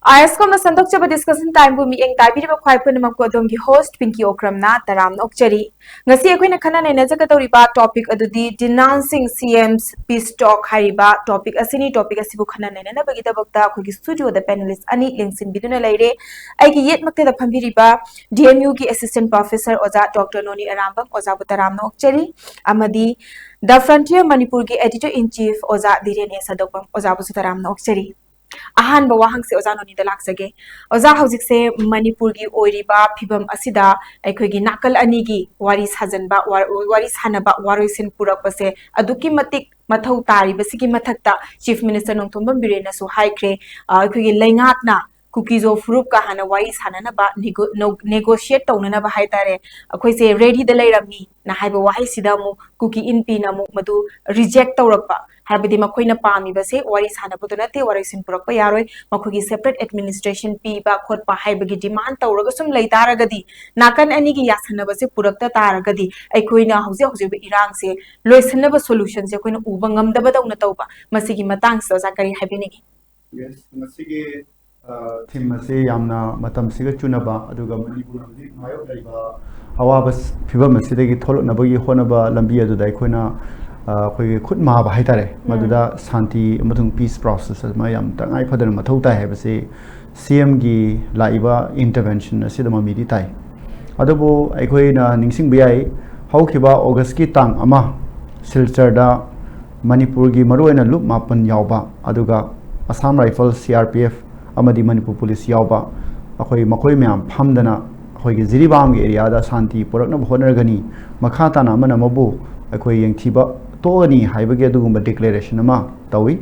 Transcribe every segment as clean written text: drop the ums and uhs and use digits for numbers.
ISCOM sandok chaba discussion time bu mi eng tai bi ba khwai phun ma ko dom gi host Pinky Okram na taram okchari ngasi ekoi na khana ne na jaka tori ba topic adudi denouncing CMs peace talk hari ba topic asini topic asibu khana ne na bagi tabakta ko gi studio da panelist ani lengsin biduna laire ai gi yet makte da phambiri ba DMU gi assistant professor oza Dr. Noni Arambam oza bu taram na okchari amadi The Frontier Manipur gi editor in chief oza Dhiren A Sadokpam oza bu taram na okchari ahan ba wahang se oza noni da laksage oza hojik se manipur gi oiriba phibam asida aikhogi nakal ani gi wari sajanba wari sanaba waroisin purak pase aduki matik mathau tari basigi mathakta chief minister nongthombam birena su haikre aikhogi laingak na cookies of fruit ka hana wari sanana ba negotiate tawna ba haitare akhoi se ready da lairami na haiba wahi sida mu cookie in pi na mu madu reject tawrakpa habidi makoina pami base wari sana buduna te wari sin purakpa yaroi makogi separate administration pi ba khot pa haibagi demand tawraga sum leitaragadi nakan ani gi yasana base purakta taragadi aikoina hauze hauze be irang se loisana ba solution se koina uba ngamda ba dawna tawba masigi matang sa zakari habini yes masigi thim mase yamna matam siga chunaba aduga manipur hauji mayok laiba awaba phibam asidagi tholnabagi honaba lambi adu dai khoina khoi khut ma ba haitare maduda santi amathung peace process ma yam tangai phadana mathau tai habase CM gi laiba intervention asidama midi tai adobo aikhoi na ningsing biyai haukiba august ki tang ama silchar da manipur gi maroina loop mapan yawba aduga assam rifle CRPF amadi manipur police yawba akhoi makoi myam phamdana akhoi gi jiribam gi area da santi porakna bhonergani makha tana mana mabu akhoi yengthiba togani haibage adugumba declaration ama tawi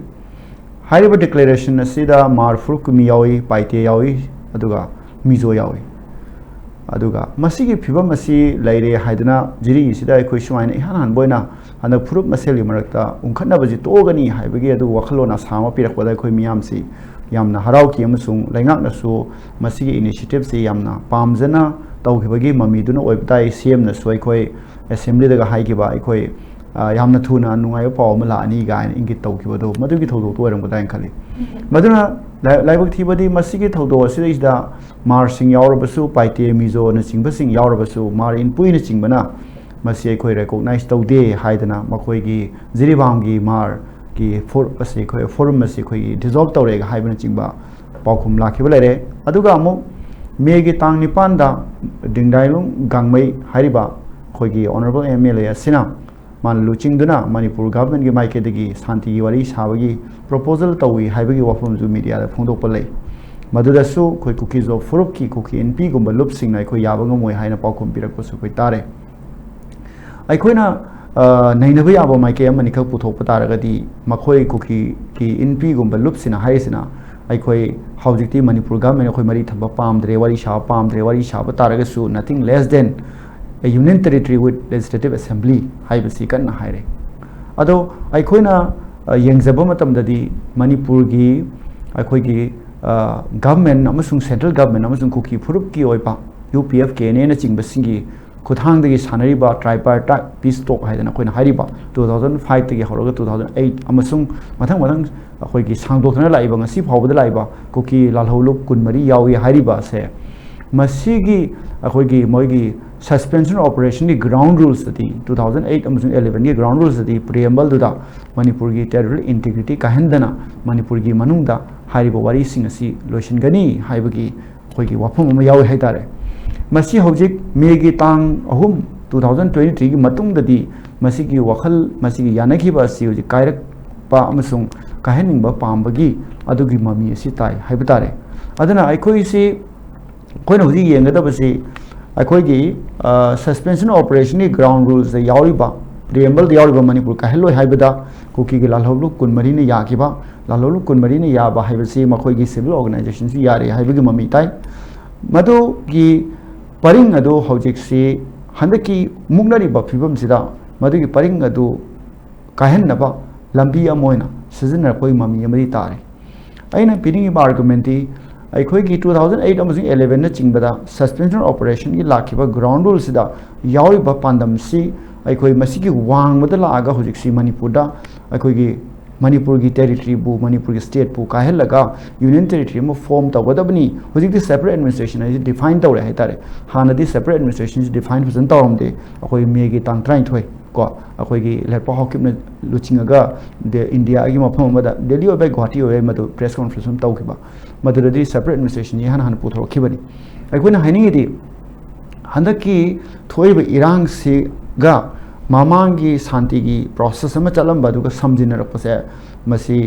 haiba declaration asida marfur kumi yawi paite yawi aduga mizo yawi aduga masigi phibam asi laire haidana jiri sida akhoi sumaina ihan boina hana furup maseli marakta unkhanna baji togani haibage adu wakhalona sama pirakpada akhoi miyam si yamna harauki amasung laingak nasu masigi initiative si yamna pamjana tawkhibagi mamiduna oibtai CM na soi khoi assembly daga haikiba akhoi yamna thuna nungai paw mala ani ga ingi tawkibado madugi thodo to eram gadai khali maduna laibak thibadi masigi thodo asida marsing yaurabasu paite mizo na singbasing yaurabasu mar in puina singbana masi khoi recognize tawde haidana makoi gi jiribam gi mar gi for ase khoi forum ase khoi dissolve tawre ga haibana chingba paukhum lakhiba lere aduga amu megi tang nipan da dingdailung gangmai hariba khoi gi honorable MLA asina man luchingduna manipur government gi maike degi santi gi wari sabagi proposal tawi haibagi wafum ju media da phongdok palai maduda su khoi cookies of fruit ki cookie NP gumba loop sing nai khoi yabang moi haina paukhum pirak ko su khoi tare ai khoina nainabi abo maike amani khak puthok pataragadi makhoi cookie ki NP gumba loop sina haisina ai khoi haujikti manipur government khoi mari thaba pamdre wari sha pataragasu nothing less than a union territory with legislative assembly haibasi kan haire ado aikhoina yengzaba matamdadi manipur gi akhoi gi government amasung central government amasung cookie furup ki oipa UPF ke ne na chingba singi khuthang dagi sanariba tripartite peace talk haidana khoina hariba 2005 tagi horoga 2008 amasung mathang akhoi gi sangdokna laiba ngasi phawbada laiba cookie lalholup kunmari yawi hariba se masigi akhoi gi moigi suspension operation the ground rules the 2008 amazing 11 the ground rules the preamble da manipur gi territorial integrity kahendana manipur gi manungda hariba wari sing asi lotion gani haibagi khoi gi wafam ma yawi haitare masi hojik me gi tang ahum 2023 gi matung da di masi gi wakhal masi gi yanaki ba si hojik kairak pa amasung kahening ba pambagi adugi mami asi tai haibitare adana aikoi si koina hojik yengada basi akhoi suspension operation ground rules the yauriba preamble the yauriba manipur ka hello haibada cookie gi lalholu kunmari ne yakiba lalholu kunmari ne yaba haibasi makhoi gi civil organizations yare haibagi mami tai madu gi paring adu hojik si handaki mugnari ba phibam sida madu gi paring adu kahenna ba lambi amoina season koi mami amari tare aina piring ba argument akhoi gi 2008 amazing 11 na chingbada suspension operation gi lakhiba ground rules sida yawi ba pandam si akhoi masigi wang bada la aga hojik si manipur da akhoi gi Manipur की territory bu Manipur की state bu काहे लगा union territory में form तब वदा बनी हो जिक separate administration है define तब रहे हैं तारे हाँ नदी separate administration से define पसंद तब हम दे अकोई मिये की तांग ट्राइन थोए को अकोई की लेपा हॉकी में लुचिंगा दे इंडिया की मफहम मदा दिल्ली और बे गुवाहाटी और मधु press conference में तब किबा मधु नदी separate administration ये हन पुथरो किबनी अकोई ना हाइनिंग यदि हंदा की थोई बे इरांग से गा मामांगी शांति की प्रोसेस में चलम बादुगा समझिन रखपसे मसी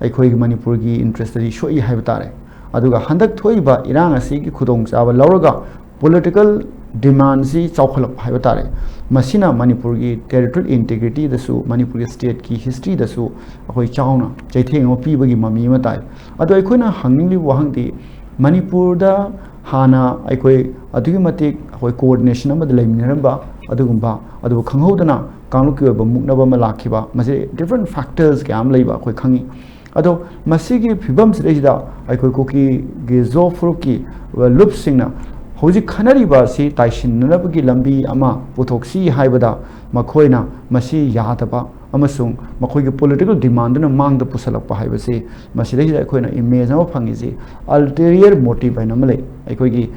अखोई मणिपुर की इंटरेस्ट दी शोई है बतारे अदुगा हंदक थोई बा इरांग असी की खुदोंग चाव लौरगा पॉलिटिकल डिमांड सी चौखलप है बतारे मसीना मणिपुर की टेरिटोरियल इंटीग्रिटी दसु मणिपुर की स्टेट की हिस्ट्री दसु अखोई चावना चैथेंग पीबगी ममी मताई अदो अखोइना हंगिंगली वहंगदी मणिपुर दा हाना अखोई अदुगी मतिक अखोई कोऑर्डिनेशन अमद लेमिनरबा अदुगुंबा अदु खंगहोदना कांगलुक की मुक्नब अमा लाखिबा मसे डिफरेंट फैक्टर्स क्याम लैबा अखोई खंगी अदो मसीगी फिबम सिदा अखोई कुकी गे जो फ्रुक की लुप सिंगना होजि खनरिबा सि ताइसिननबगी लंबी अमा पुथोक्सी हाइबदा मखोइना मसी यादबा अमसुंग मखोइगे पॉलिटिकल डिमांड न मांग द पुसलकपा हाइबसे मसिदैदा अखोइना इमेज अमा फंगिसि अल्टेरियर मोटिव हैन अमले अखोइगी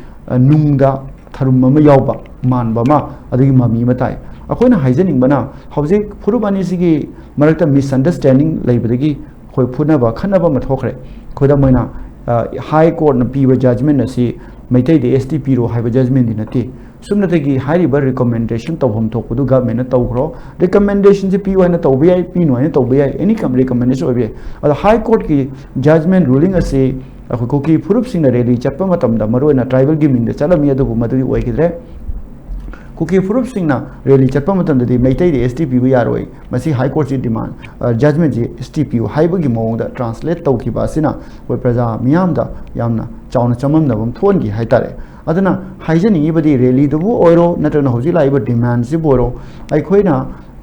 नुंगदा थरुम अमा यावबा मानबा मा अदुगी ममी मताई अखोइना हाइजनिंगबना हौजिक फुरुबानी सिगी मरक्ता मिसअंडरस्टैंडिंग लैबदगी खोइ फुनबा खनबा मथोखरे खोदा मैना हाई कोर्ट न पीबा जजमेंट असी मैतै दे एसटी पीरो हाइबा जजमेंट दि नति सुमनतगी हाइरिबा रिकमेंडेशन तौहम थोकदु गवर्नमेंट तौखरो रिकमेंडेशन से पीओ हैन तौबे आइ पीनो हैन तौबे आइ एनी कम रिकमेंडेशन ओबे अद हाई कोर्ट की जजमेंट रूलिंग असी अखोकी फुरुप सिंग रैली चप्पा मतमदा मरोना ट्राइबल की मिंग चलमी अदुबु मदुगी ओइकिद्रे कुकी फुरुप सिंगना रैली चप्पा मतमददी मैतै दे एसटी पीबु यारोय मसी हाई कोर्ट जी demand judgement G ST पीबु हाइबगी मोंगदा translate तौखिबा सिना वे प्रजा मियामदा यामना चावना चममनबम थोनगी हाइतारे अदना हाइजनिंगिबदी रैली दुबु ओइरो नत्रना हौजि लाइबा डिमांड सि बोरो अइखोइना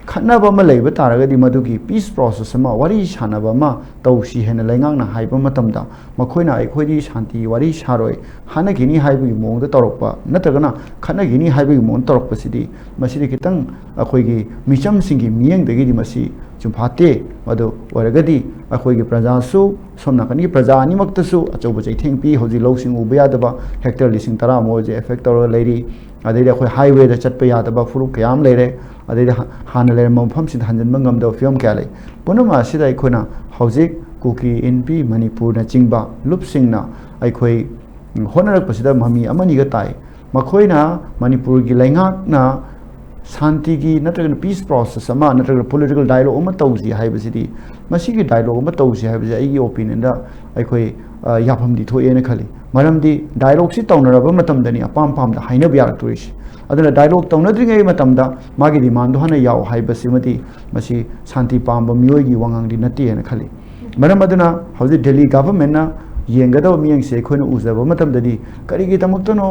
खन्नबा म लैबा तारगदी मदुगी पीस प्रोसेस अमा वारी सानबा म तौसी हेन लैंगांगना हाइबा मतमदा मखोइना अइखोइदि शांति वारी सारोय हानगिनी हाइबगी मोंगदा तौरकपा नत्रगना खन्नगिनी हाइबगी मोंग तौरकपसिदि मसिदि कितंग अखोइगी मिचम सिंगी मियंगदगिदि मसि चुमफाते मदो ओरगदी अखोइगी प्रजासु सोमनाकनी प्रजा अनिमक्तसु अचौब चैथेंग पी हौजि लौसिंग उबा यादबा हेक्टर लिसिंग 10 मोजे एफेक्ट तौर लैरी अदैदि अखोइ हाईवे दा चटपा यादबा फुरु कयाम लैरे अदैदि हाना लैर मफम सिद हंजनबा ngамदो फियम क्या लै पुनमा सिदा अखोइना हौजिक कुकी एनपी मणिपुर न चिंगबा लुपसिंगना अखोइ होनरकपसिदा ममी अमनिगा ताई मखोइना मणिपुर की लैंगाकना शांति की नत्रगन पीस प्रोसेस अमा नत्रगन पॉलिटिकल डायलॉग अमा तौसी हाइबसिदी मसीगी डायलॉग अमा तौसी हाइबसि आइगी ओपिनियन दा अखोइ याफमदि थोएना खली मरमदि डायलॉग सि तौनरबा मतमदनी अपाम पामदा हाइनब यारक्तोरिसि अदुना डायलॉग तौनद्रिङै मतमदा मागी डिमांड हाना याव हाइबसिमदि मसी शांति पामबा मियोइगी वांगांगदि नत्तेना खली मरम अदुना हौजि दिल्ली गवर्नमेंटना येंगदब मियंगसे अखोइना उजबा मतमदि करिगी तमक्तनो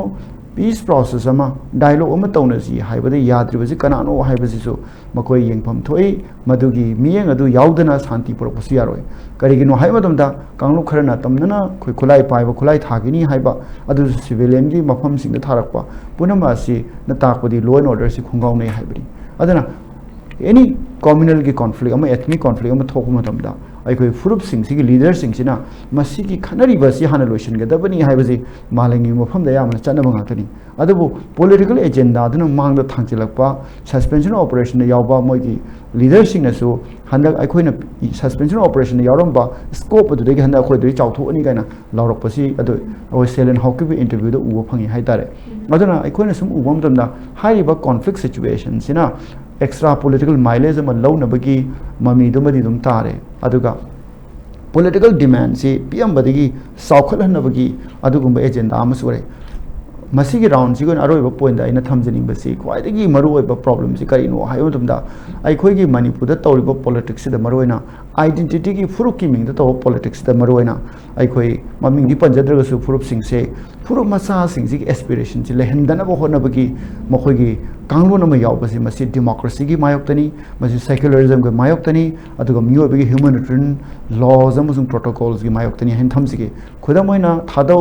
पीस प्रोसेस अमा डायलॉग अमा तौनसी हाइबदि याद्रिबसि कनानो हाइबसिसु मकोइ येंगफम थोइ मदुगी मियंग अदु यावदना शांति पुरपसि यारोय करिगिनो हाइबदमदा कांगलु खरना तमनना खोइ खुलाई पाइबा खुलाई थागिनी हाइबा अदु सिविलियन की मफम सिंग थारकपा पुनम असि न ताकपदि लॉ एंड ऑर्डर सि खुंगाउनै हाइबदि अदना एनी कम्युनल की कॉन्फ्लिक्ट अमा एथनिक कॉन्फ्लिक्ट अमा थोक मतमदा अखोइ फुरुप सिंगसिगी लीडर सिंगसिना मसीगी खनरिबसि हाना लोइसनगदबनि हाइबसि मालेंगी मफमदा यामना चनबा गातनी अदबु पॉलिटिकल एजेंडा दुना मांगदा थांचिलकपा सस्पेंशन ऑपरेशन यावबा मोइगी लीडर सिंगनसु हंदक अखोइना सस्पेंशन ऑपरेशन यावरंबा स्कोप अदुदगी हंदा अखोइदि चाउथोनि गायना लावरकपसि अदु अखोइ सेलेन हाउकिबि इंटरव्यू द उबो फंगी हाइतारे अदुना अखोइना सुम उबम तमदा हाइबा कॉन्फ्लिक्ट सिचुएशन सिना एक्स्ट्रा पॉलिटिकल माइलेज अमा लौनबगी ममी दुमदि दुम तारे अदुगा पॉलिटिकल डिमांड से पियंबदगी साउखलहनबगी अदुगुंबा एजेंडा अमा सुरे मसीगी राउंड सिगन अरोइबा पॉइंट दा इना थमजनिंबसि ख्वाइदगी मरुओइबा प्रॉब्लम सि करिनो हायोदमदा अइखोइगी मणिपुर दा तौरिबा पॉलिटिक्स दा मरुइना आइडेंटिटी की फुरुप की मिंग दा तौ पॉलिटिक्स दा मरुइना अइखोइ ममिंग पंजद्रगसु फुरुप सिंग से फुरुप मसा सिंग सि एस्पिरेशन सि लेहनदनबा होनबगी मखोइगी कांगलोन अमा यावबसे मसी डेमोक्रेसी की मायोक्तनी मसी सेक्युलरिज्म के मायोक्तनी अदुगा मियोबेगी ह्यूमैनिटेरियन लॉज अमसुंग प्रोटोकॉल्स की मायोक्तनी हेन थमसिगे खुदमोइना थादौ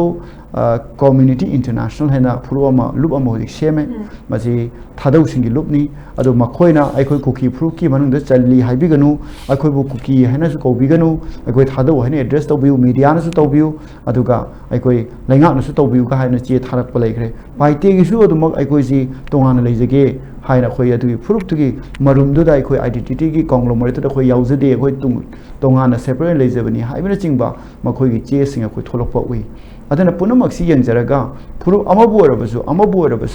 कम्युनिटी इंटरनेशनल हेना फुरुअमा लुप अमा होजिक सेमे मसी थादौ सिंगी लुपनी अदु मखोइना अखोइ कुकी फ्रुक की मनुंग चलली हाइबिगनु अखोइबु कुकी हेनासु कौबिगनु अखोइ थादौ हेने एड्रेस तौबिउ मीडियानसु तौबिउ अदुगा अखोइ लैंगानसु तौबिउ का हाइना चे थारक पलैखरे पाइतेगिसु अदुमक अखोइसि तोंगाना लैजगे हाइना अखोइ अदुगी फ्रुक्तुगी मरुमदुदा अखोइ आइडेंटिटी की कांग्लोमरेट अखोइ याउजदे अखोइ तोंगाना सेपरेट लैजबनी हाइबना चिंबा मखोइगी चेसिंग अखोइ थोलकपा उइ अदना पुनमक्सी यंजरगा फुरुप अमबु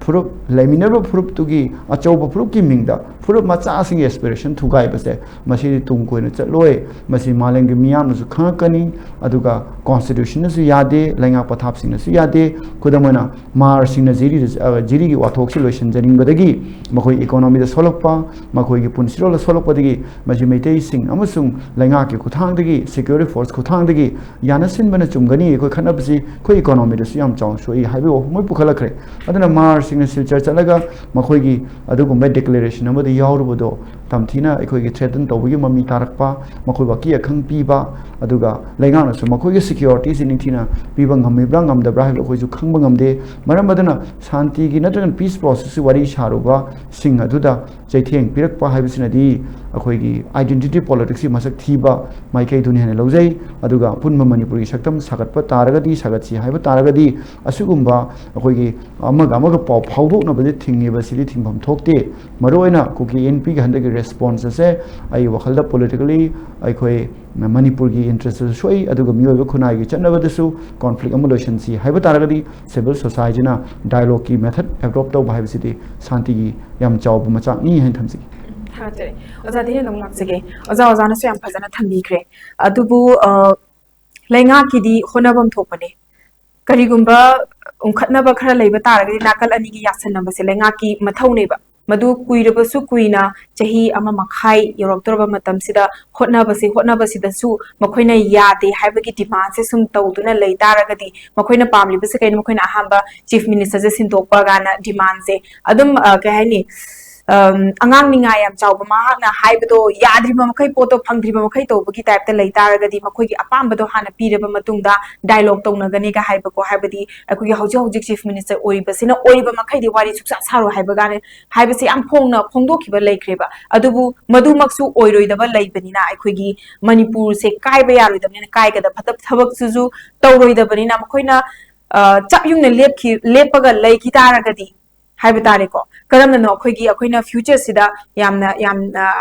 फुरुप लेमिनरब फुरुप तुगी अचौब फुरुप की मिंगदा फुरुप मचासिंग एस्पिरेशन थुगाई बसे मसी तुम कोइन चलोय मसी मालेंगे मियामसु खंकनी अदुगा कॉन्स्टिट्यूशन नसु यादे लैंगा पथापसिंग नसु यादे खुदमना मारसिंग जिरी की वाथोक सिलोशन जनिंग बदगी मखोइ इकोनॉमी द सोलकपा मखोइ की पुनसिरोल सोलकपदगी मसी मेटेई सिंग अमसुंग लैंगा के खुथांगदगी सिक्योरिटी फोर्स खुथांगदगी यानसिन बना चुमगनी कोइ खनबसी कोइ इकोनॉमी दसु याम चाउ सोई हाइबे मोइ पुखलखरे अदना मारसिंग सिलचर चलगा मखोइगी अदुगुम डिक्लेरेशन अमदि यावरुबदो तमथिना अखोइगी थ्रेटन तौबगी ममी तारकपा मखोइ बाकी अखंग पीबा अदुगा लैंगानसु मखोइगी सिक्योरिटी सिनिंगथिना पीबा ngamiब्रा ngamdabra हाइबो खोइजु खंग ngamde मरम अदना शांति की नत्रगन पीस प्रोसेस वरी शारुबा सिंग अदुदा चैथेंग पिरकपा हाइबसिनदी अखोइगी आइडेंटिटी पॉलिटिक्स मसक थीबा माइकै दुनि हेने लौजै अदुगा पुन्म मणिपुरी सक्तम सागतपा तारगदी सागतसी हाइबो तारगदी असुगुम्बा अखोइगी अमगा पाउ फाउदोकनबदि थिंगेबसिदि थिंफम थोकते मरोइना कुकी एनपी के हंदगी रेस्पॉन्स से आई वखलदा पॉलिटिकली अखोइ मणिपुर की इंटरेस्ट सोई अदुगा मियोबे खुनाई की चन्नबदसु कॉन्फ्लिक्ट अमलोशनसी हाइबो तारगदी सिविल सोसाइटीना डायलॉग की मेथड एडॉप्ट तौ भाइबसिदि शांति की याम चाव मचानी हेन थमसी हाजरे ओजा दिने नों लाक्सगे ओजा नसु याम फजना थंबीख्रे अदुबु लैंगा किदी होनबम थोपने करिगुंबा उंखतनबा खरा लैबा तारगदी नाकल अनी की यासनबसे लैंगा की मथौनेबा मधु कुइरबसु कुइना चही अमा मखाई यौरक्तरबा मतमसिदा होटनबसिदसु मखोइना यादे हाइबगी डिमांड से सुम तौदुना लै तारगदी मखोइना पामलिबसे कैन मखोइना अहांबा चीफ मिनिस्टर से सिंदोकपा गाना डिमांड से अदुम कहैनी अंगांग निंगाय याम चावबा माहाकना हाइबदो याद्रिबा मखै पोतो फंगद्रिबा मखै तौबगी टाइपता लै तारगदी मखोइगी अपामबदो हाना पीरबा मतुंगदा डायलॉग तौनगने का हाइबको हाइबदी अखोइगी हौजिक चीफ मिनिस्टर ओरिबसिना ओरिबा मखैदि वारी सुक्सा सारो हाइबगाने हाइबसे याम फोंदोखिबा लैख्रेबा अदुबु मधुमक्सु ओइरोइदबा लैबनिना अखोइगी मणिपुर से कायबा यारोइदबनिना कायगदा फतब थबकसुजु तौरोइदबनिना मखोइना चापयुंगना लेपगा लैखि तारगदी हाइबा तारेको करमनो अखोइना फ्यूचर सिदा यामना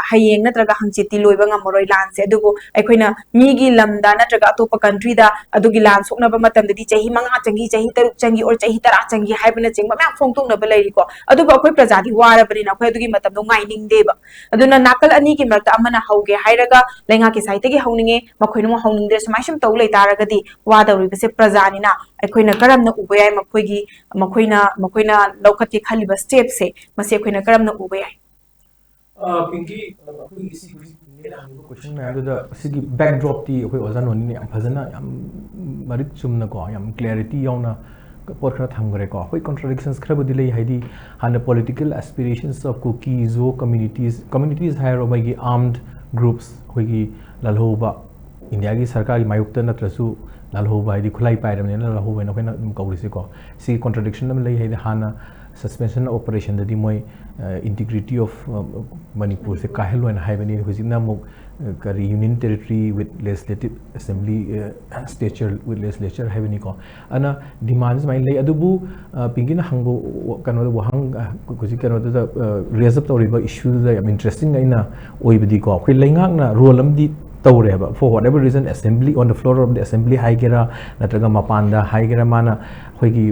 हयेंग नत्रगा हंचिति लोइबा ngamoroi lan se adubu अखोइना मीगी लमदा नत्रगा अतोपा कंट्री दा अदुगी लान सोकनबा मतमदि चाही मंगा चंगी चाही तरुक चंगी और चाही तरा चंगी हाइबना चिंगबा म्याम फोंगतोंगनबा लैरिको अदुबु अखोइ प्रजादि वारबनिना अखोइ अदुगी मतमदो ngainingदेबा अदुना नाकल अनि की मरता अमना हौगे हाइरगा लैंगा की साइतगी हौनिंगे मखोइनो हौनिंगदे समाइसम तौ लै तारगदी वादौरिबसे प्रजानिना अखोइना करमना उबयाय मखोइना लौखति खलिबा स्टेप से मसे अखोइना करमना उबयाय पिंकी अखोइगी सी क्वेश्चन मैं अदुदा सिगी बैकड्रॉप ती अखोइ ओजान होनी याम फजना याम मरिक चुमना को याम क्लैरिटी यावना पोट खरा थमगरे को अखोइ कॉन्ट्रडिक्शंस खरा बदि लै हाइदि हाना पॉलिटिकल एस्पिरेशंस ऑफ कुकीज वो कम्युनिटीज हायर ओबाइगी आर्म्ड ग्रुप्स अखोइगी ललहोबा इंडिया की सरकार की मायुक्त नत्रसु ललहोबा हाइदि खुलाई पाइरमने ललहोबा नखोइना कौरिसे को सी कॉन्ट्रडिक्शन नम लै हाइदि हाना सस्पेंशन ऑपरेशन ददी मोय इंटीग्रिटी ऑफ मणिपुर से काहेलो एंड हाइबनी हुजिना मो करी union territory with legislative assembly stature with legislature हाइबनी को अना डिमांड्स माइन ले अदुबु पिंगिना हंगो कनो वहंग कुजि कनो द रेज अप तौरिबा इशू द याम इंटरेस्टिंग आइना ओइबदी को खै लैंगांगना रोल अमदी तौरेबा for whatever reason assembly on the floor of the assembly हाइगेरा नत्रगा मपानदा हाइगेरा माना होगी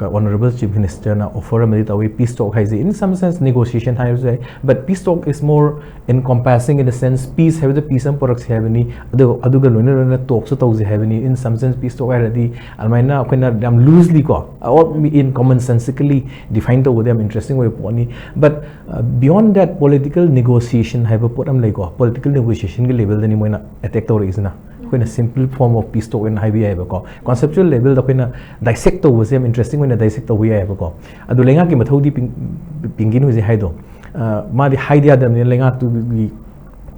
ऑनरेबल चीफ मिनिस्टर ना ऑफर में तवे पीस टॉक हाइजे इन सम सेंस नेगोशिएशन हाइ जाय but peace talk is more encompassing in the sense peace have the peace and products have any aduga loina talk so tawse have any in some sense peace talk already almaina akena dam loosely ko or in common sensically defined over them interesting way poni but beyond that political negotiation have a put am like political negotiation ke level dani moina attack tawre is na ꯑꯩꯈꯣꯏꯅ simple form of peace talk ꯑꯣꯏꯅ ꯍꯥꯏꯕ ꯌꯥꯏꯕꯀꯣ conceptual level ꯗ ꯑꯩꯈꯣꯏꯅ dissect ꯇꯧꯕꯁꯦ ꯌꯥꯝ interesting ꯑꯣꯏꯅ dissect ꯇꯧꯕ ꯌꯥꯏꯕꯀꯣ ꯑꯗꯨ ꯂꯩꯉꯥꯛꯀꯤ ꯃꯊꯧꯗꯤ ꯄꯤꯡꯒꯤꯅ ꯍꯧꯖꯤꯛ ꯍꯥꯏꯗꯣ ꯃꯥꯗꯤ ꯍꯥꯏꯗ ꯌꯥꯗꯕꯅꯤꯅ ꯂꯩꯉꯥꯛꯇꯨꯒꯤ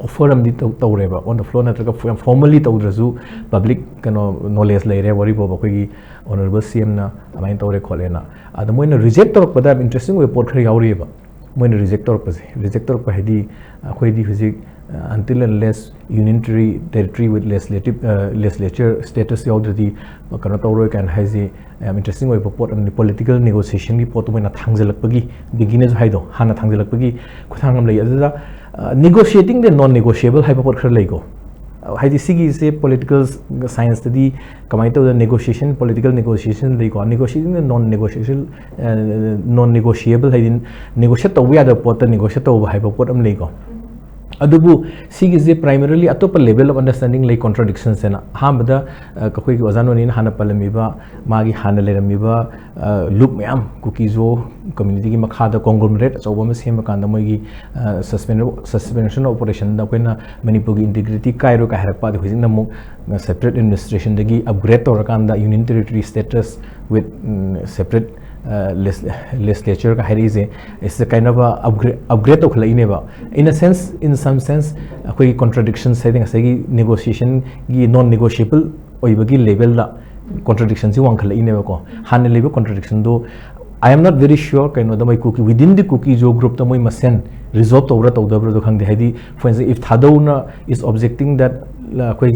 offer amdi tawreba on the floor natraga formally tawdrasu public kano knowledge leire wari bo bakoi honorable cm na amain tawre kholena ada moina reject torpada interesting way port khari yaureba moina reject torpa hedi akhoi di physic until unless unitary territory with legislature status yaudri kano tawroi kan haisi interesting way port amni political negotiation gi pot moina thangjalakpagi beginners haido hana thangjalakpagi khuthangam lei adada negotiating the non-negotiable hyper pot khar lego haidi sigi se political science study kamai to the negotiation political negotiation lego negotiating the non-negotiable haidin negotiate to we other pot negotiate to hyper pot am lego adubu sigi se primarily atopa level of understanding like contradictions na hamada kakoi ki ozanoni na hana palamiba magi hana leramiba look mayam kukizo community ki makha da conglomerate so bama sema kanda moi gi suspension operation da koina manipur gi integrity kairo ka harak pa de hujing na mo separate administration da gi upgrade to rakanda union territory status with separate legislature ka hari is a kind of a upgrade to khlai neba in some sense koi contradictions I think asagi negotiation gi non negotiable oibagi level da contradictions ji wang khlai neba ko han level contradiction do I am not very sure kind of the my cookie within the cookie jo group the moi masen resolve to the bro khang de hadi for instance if thadona is objecting that koi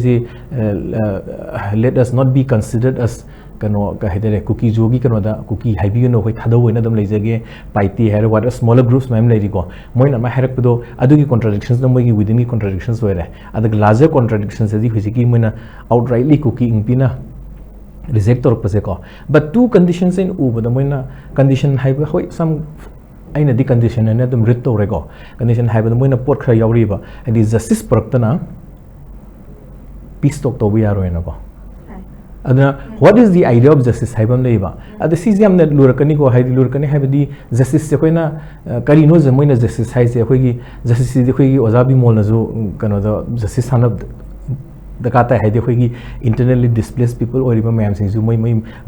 let us not be considered as kano ka hedere cookie jogi kano da cookie haibi no hoi thado hoina dam leijage paiti hair what smaller groups maim leiri ko moina ma harak do adugi contradictions no mogi within the contradictions were adag larger contradictions adi hojiki moina outrightly cookie impina reject or pase ko but two conditions in u da moina condition haiba hoi some aina di condition na dum rit to rego condition haiba moina pot khra yauri ba and is justice praktana peace talk to we are roina ko aduna what is the idea of justice haibam leiba ad cgm na lurakani ko haidi lurakani haibadi justice se koina kari no zemoina justice haise khoi gi justice di khoi gi ozabi mol na jo kano da justice hanab dakata haide khoi gi internally displaced people or riba mayam sing ju moi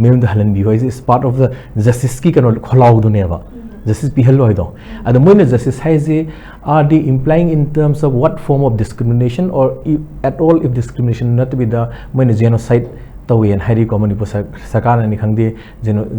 mem da halan bi is part of the justice ki kano kholau du ne ba justice bi hello hoido ad moina justice haise are they implying in terms of what form of discrimination or at all if discrimination not to be the moina genocide tawien hari common sakana ni khangde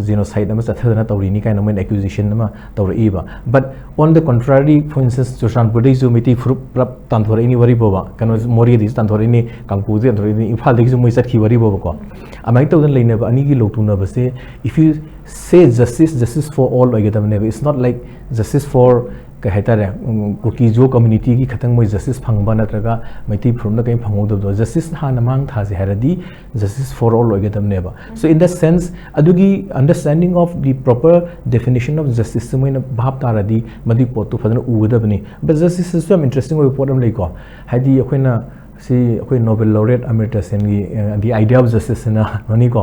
genocide ama chathadana tawri ni kaina main accusation ama tawri ba but on the contrary for instance Joshan Buddhist miti frup prap tanthore ni wari boba kano mori dis tanthore ni kangpu de tanthore ni imphal de moi chat ki wari boba ko amai tawdan leina ba ani gi lotuna ba se if you say justice for all agatam ne it's not like justice for kahitare cookie jo community ki khatang moi justice phangba natraga maiti from na kai phangod do justice ha namang tha se haradi justice for all logetam neba so in that sense adugi understanding of the proper definition of justice moi na bhab taradi madi potu phadana ugadabni but justice is so interesting way problem lai ko hadi akoina si akoi Nobel laureate Amartya Sen gi the idea of justice na noni ko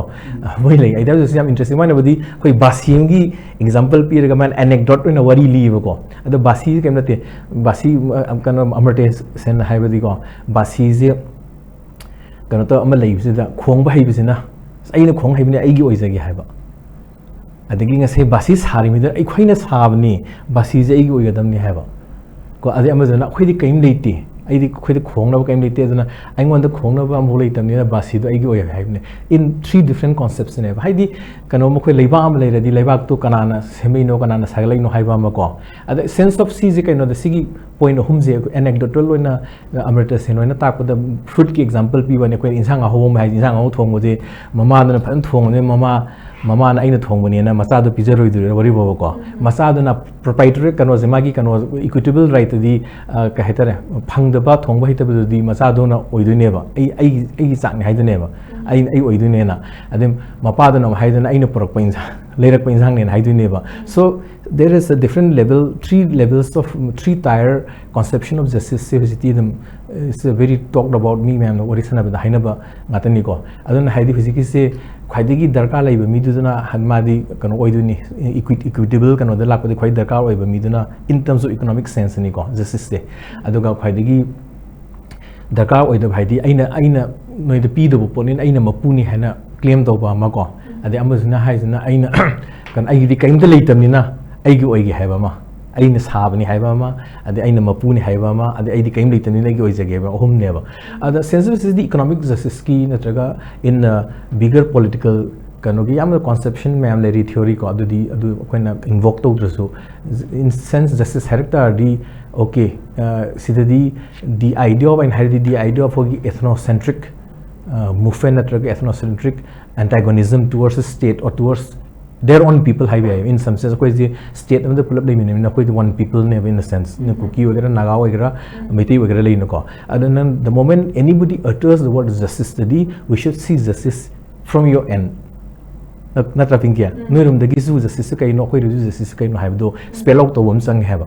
moi lai idea of justice am interesting mana badi koi basim gi example pi ga man anecdote na wari li ko ado basi kem nate basi am kana Amartya Sen hai badi ko basi je kana to am lai bi da khong ba hai bi na ai na khong hai bi ai gi oi jagi hai ba adagi nga se basi sari mi da ai khoi na sabni basi je ai gi oi ga dam ni hai ba ko ade am na khoi di kaim leiti I khoi khongna ba kaim leite aduna aingon da khongna ba ambo leitam ni basi do aigi oya haibne in three different concepts ne haidi kano mo khoi leiba am leiradi leibak to kanana semei no kanana sagalai no haiba ma ko ada sense of si je kaino da sigi point hum je anecdotal loina Amartya Sen loina tak da fruit ki example pi bane khoi insang a hom hai insang a thong mo je mama da phan thong ne mama na aina thong bani na macha do pijaroi du wari bo ko macha do na proprietary kano je magi kano equitable right di ka hetare phang da ba thong ba hita bu di macha do na oidu ne ba ai chak ne haidu ne ba ai oidu ne na adem mapa do na haidu na aina porak pain leirak pain sang ne haidu ne ba so there is a different level three levels of three tier conception of justice city them is very talked about me ma'am no orisana ba haina ba ngatani ko adon haidi physically se khwaidigi darkar laiba mi duna hanmadi kano oiduni equitable kano da lakpadi khwai darkar oiba mi duna in terms of economic sense ni ko justice se aduga khwaidigi darkar oida bhaidi aina noi the pi do ponin aina mapuni hana claim to ba ma ko ade amazuna haisuna aina kan ai di kaim da leitamnina ai gi oi gi haiba ma aina sabani haiba ma ade aina mapuni haiba ma ade ai di kaim leitamnina gi oi jage ba hum ne ba ada sense of the economic justice ki natraga in bigger political kanogi yam conception me am leri theory ko adu di adu koina invoke to drasu in sense justice character di okay sidadi the idea of inherited the idea of ethnocentric movement natraga ethnocentric antagonism towards the state or towards their own people highway in some sense koi the state of the pull up le min koi the one people ne in the sense ne kuki wagera naga wagera meti wagera le no ko and then the moment anybody utters the word justice study we should see justice from your end natra pinkia noirum dagi su justice kai no koi justice kai no have do spell out to wom sang have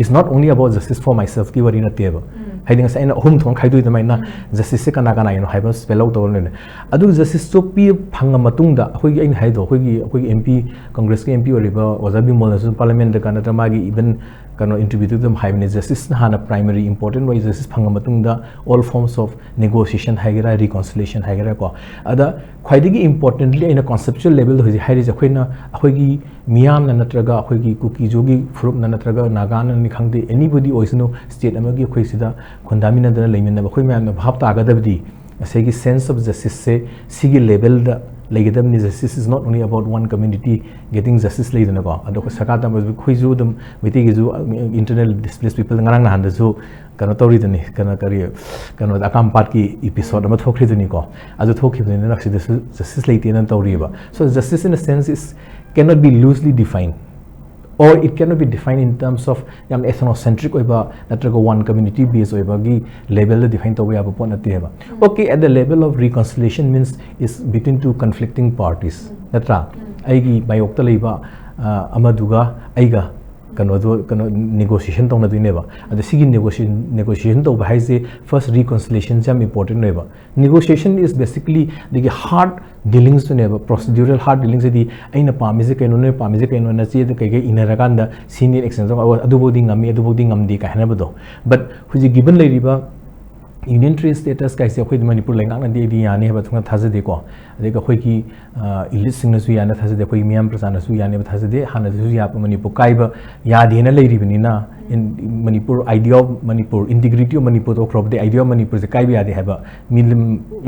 it's not only about justice for myself ki wari na teba haiding sa ina hum thong khaidui tamai na justice kana kana no have spell out to ne adu justice to pi phanga matung da khoi gi ain haido khoi gi MP congress ki MP oliba wazabi mol parliament da kana tamagi even kano interview to them high justice hana primary important way justice phanga matung da all forms of negotiation haigera reconciliation haigera ko ada khwaidigi importantly in a conceptual level hoji hairi jakhoina akhoigi miyam na natraga akhoigi kuki jogi frup na natraga nagan ni khangde anybody oisno state amagi khoi sida khondamina da leimin na khoi miyam na bhab ta agadabdi asegi sense of justice se sigi level da legedamni justice is not only about one community getting justice leidana ko ado sakata khoi ju dum miti gi ju internal displaced people ngarang na handa ju kana tori dani kana kari kana akam part ki episode ma thokri dani ko ado thokri dani na justice leite na tori ba so justice in a sense is cannot be loosely defined or it cannot be defined in terms of yam ethnocentric oiba natraga one community based oiba gi level the define to ya ba na te ba okay at the level of reconciliation means is between two conflicting parties natra aigi bayok ta leiba amaduga aiga kano negotiation tong na duine ba ade sigi negotiation to ba haise first reconciliation jam important noi ba negotiation is basically the hard dealings to never procedural hard dealings di aina pamise kaino ne pamise kaino na che de kai inaraganda senior exchange adu bodi ngamdi ka hana bodo but huji given lai riba union trade status kai se khoi manipur lengang na di yani ba thunga thaje de ko ade ka khoi ki elite sing na su yana thaje de khoi miam prasana su yani ba thaje de hana su ya manipur kai ba ya de na lai ribini na in manipur idea of manipur integrity of manipur to crop the idea of manipur se kai ba ya de ha ba milim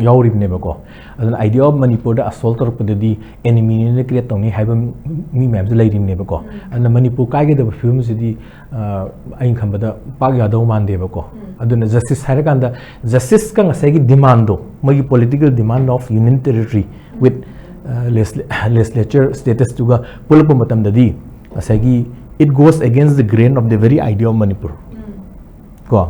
yaw ribne ba ko adana idea of manipur da assault tor pade di enemy ne create tong ni ha ba mi map lai ribne ba ko and manipur kai ge da film se di ain khamba da pa ya do man de ba ko aduna justice hare kanda justice ka ngasai gi demand do magi political demand of union territory with legislature status to ga pulpa matam da di ngasai gi it goes against the grain of the very idea of manipur ko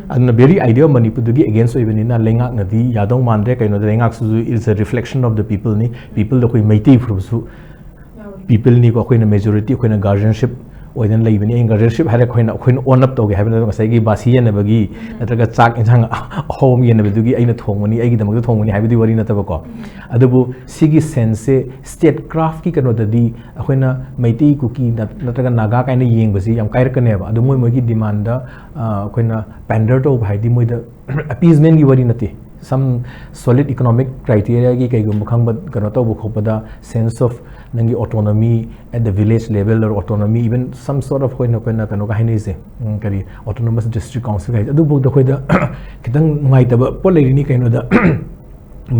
and the very idea of manipur gi against even in lengak na di yadong mandre kaino da lengak su is a reflection of the people ni people da koi maiti fru su people ni ko koi na majority koi na guardianship oidan lai bani guardianship hare koi na own up to ge habna ngasai gi basi na bagi natraga chak insang home ye na bidugi aina thongmani ai gi damag thongmani habidi wari na tabako adubu sigi sense state craft ki kano da di akoina maiti kuki natraga naga kaina yeng basi yam kair kane ba adu moi moi gi demand da akoina pander to bhai di moi da appeasement gi wari nate some solid economic criteria gi kai gum khang ba kano to bu khopada sense of nangi autonomy at the village level or autonomy even some sort of koina kano ka haini se kari autonomous district council kai adu bu da khoi da kitang ngai ta ba pol lerini kaino da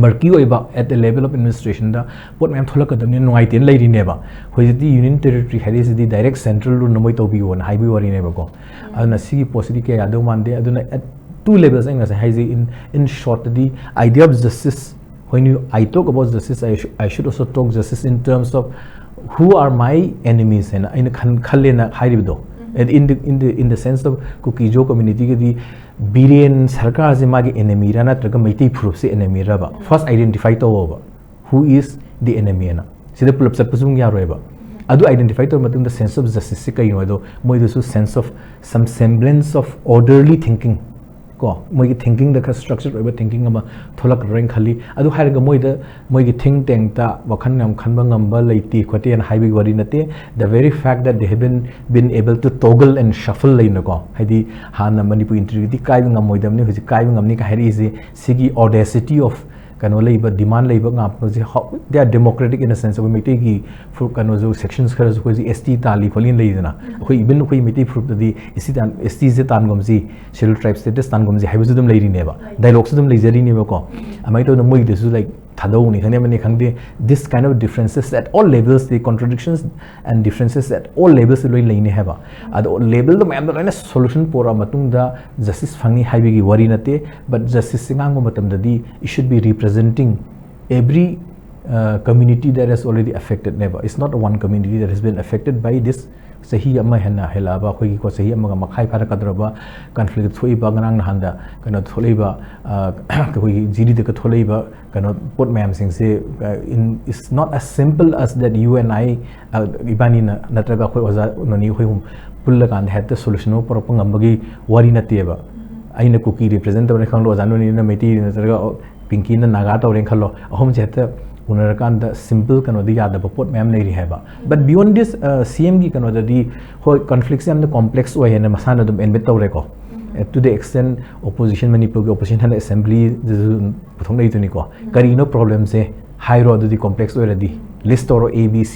marki oiba at the level of administration da pot mem thola ka damni ngai ten leiri ne ba khoi di union territory hari se di direct central ru namoi to bi won highway wari ne ba ko aduna sigi possibility ke adu mande aduna at two levels in in short the idea of justice when I talk about justice I should also talk justice in terms of who are my enemies and in khalena haibido and in the sense of kukijo community ke di biren sarkar je magi enemy rana traga maiti proof se enemy raba first identify to over who is the enemy na sida pulap sa pusung ya roeba adu identify to matung the sense of justice se kai no do moi the sense of some semblance of orderly thinking ko moi gi thinking the structure over thinking ama tholak rank khali adu hair ga moi gi think tank ta wakhan ngam khanba ngamba leiti khote and highway wari nate the very fact that they have been able to toggle and shuffle leina ko haidi hana manipur integrity kai ngam moi damni huji kai ngam ni ka hari is sigi audacity of kano leiba demand leiba ngap no ji they are democratic in a sense we meti gi for kano zo sections khara ko ji ST tali kholin leidana khoi even khoi meti fruit di ST je tan gom ji scheduled tribe status tan gom ji haibu dum leiri ne ba dialogue dum leijari ne ba ko amai to no moi de su like thadau ni khane mani khangde this kind of differences at all levels the contradictions and differences at all levels loi leine haba ad level the man the solution pora matung da justice phangi haibi gi wari nate but justice singang matam da di it should be representing every community that has already affected never it's not one community that has been affected by this sahi amma hena hela ba khoi ko sahi amma ma khai phara kadrba conflict thoi ba ngang na handa kana tholei ba khoi jiri de ka tholei ba kana pot mayam sing se in it's not as simple as that you and I ibani na natraga khoi oza noni khoi hum pulla kan had the solution por pangam bagi wari na te ba aina cookie represent tabne khang lo janoni na meti natraga pinky na naga tawren khalo ahom jeta unarakan simple kano di yada pot ma'am nei ri haba but beyond this CM gi kano di ho conflicts am the complex way na masana dum embed tawre ko to the extent opposition manipur opposition han assembly puthong nei tuni ko kari no problem se high road di complex way di list or ABC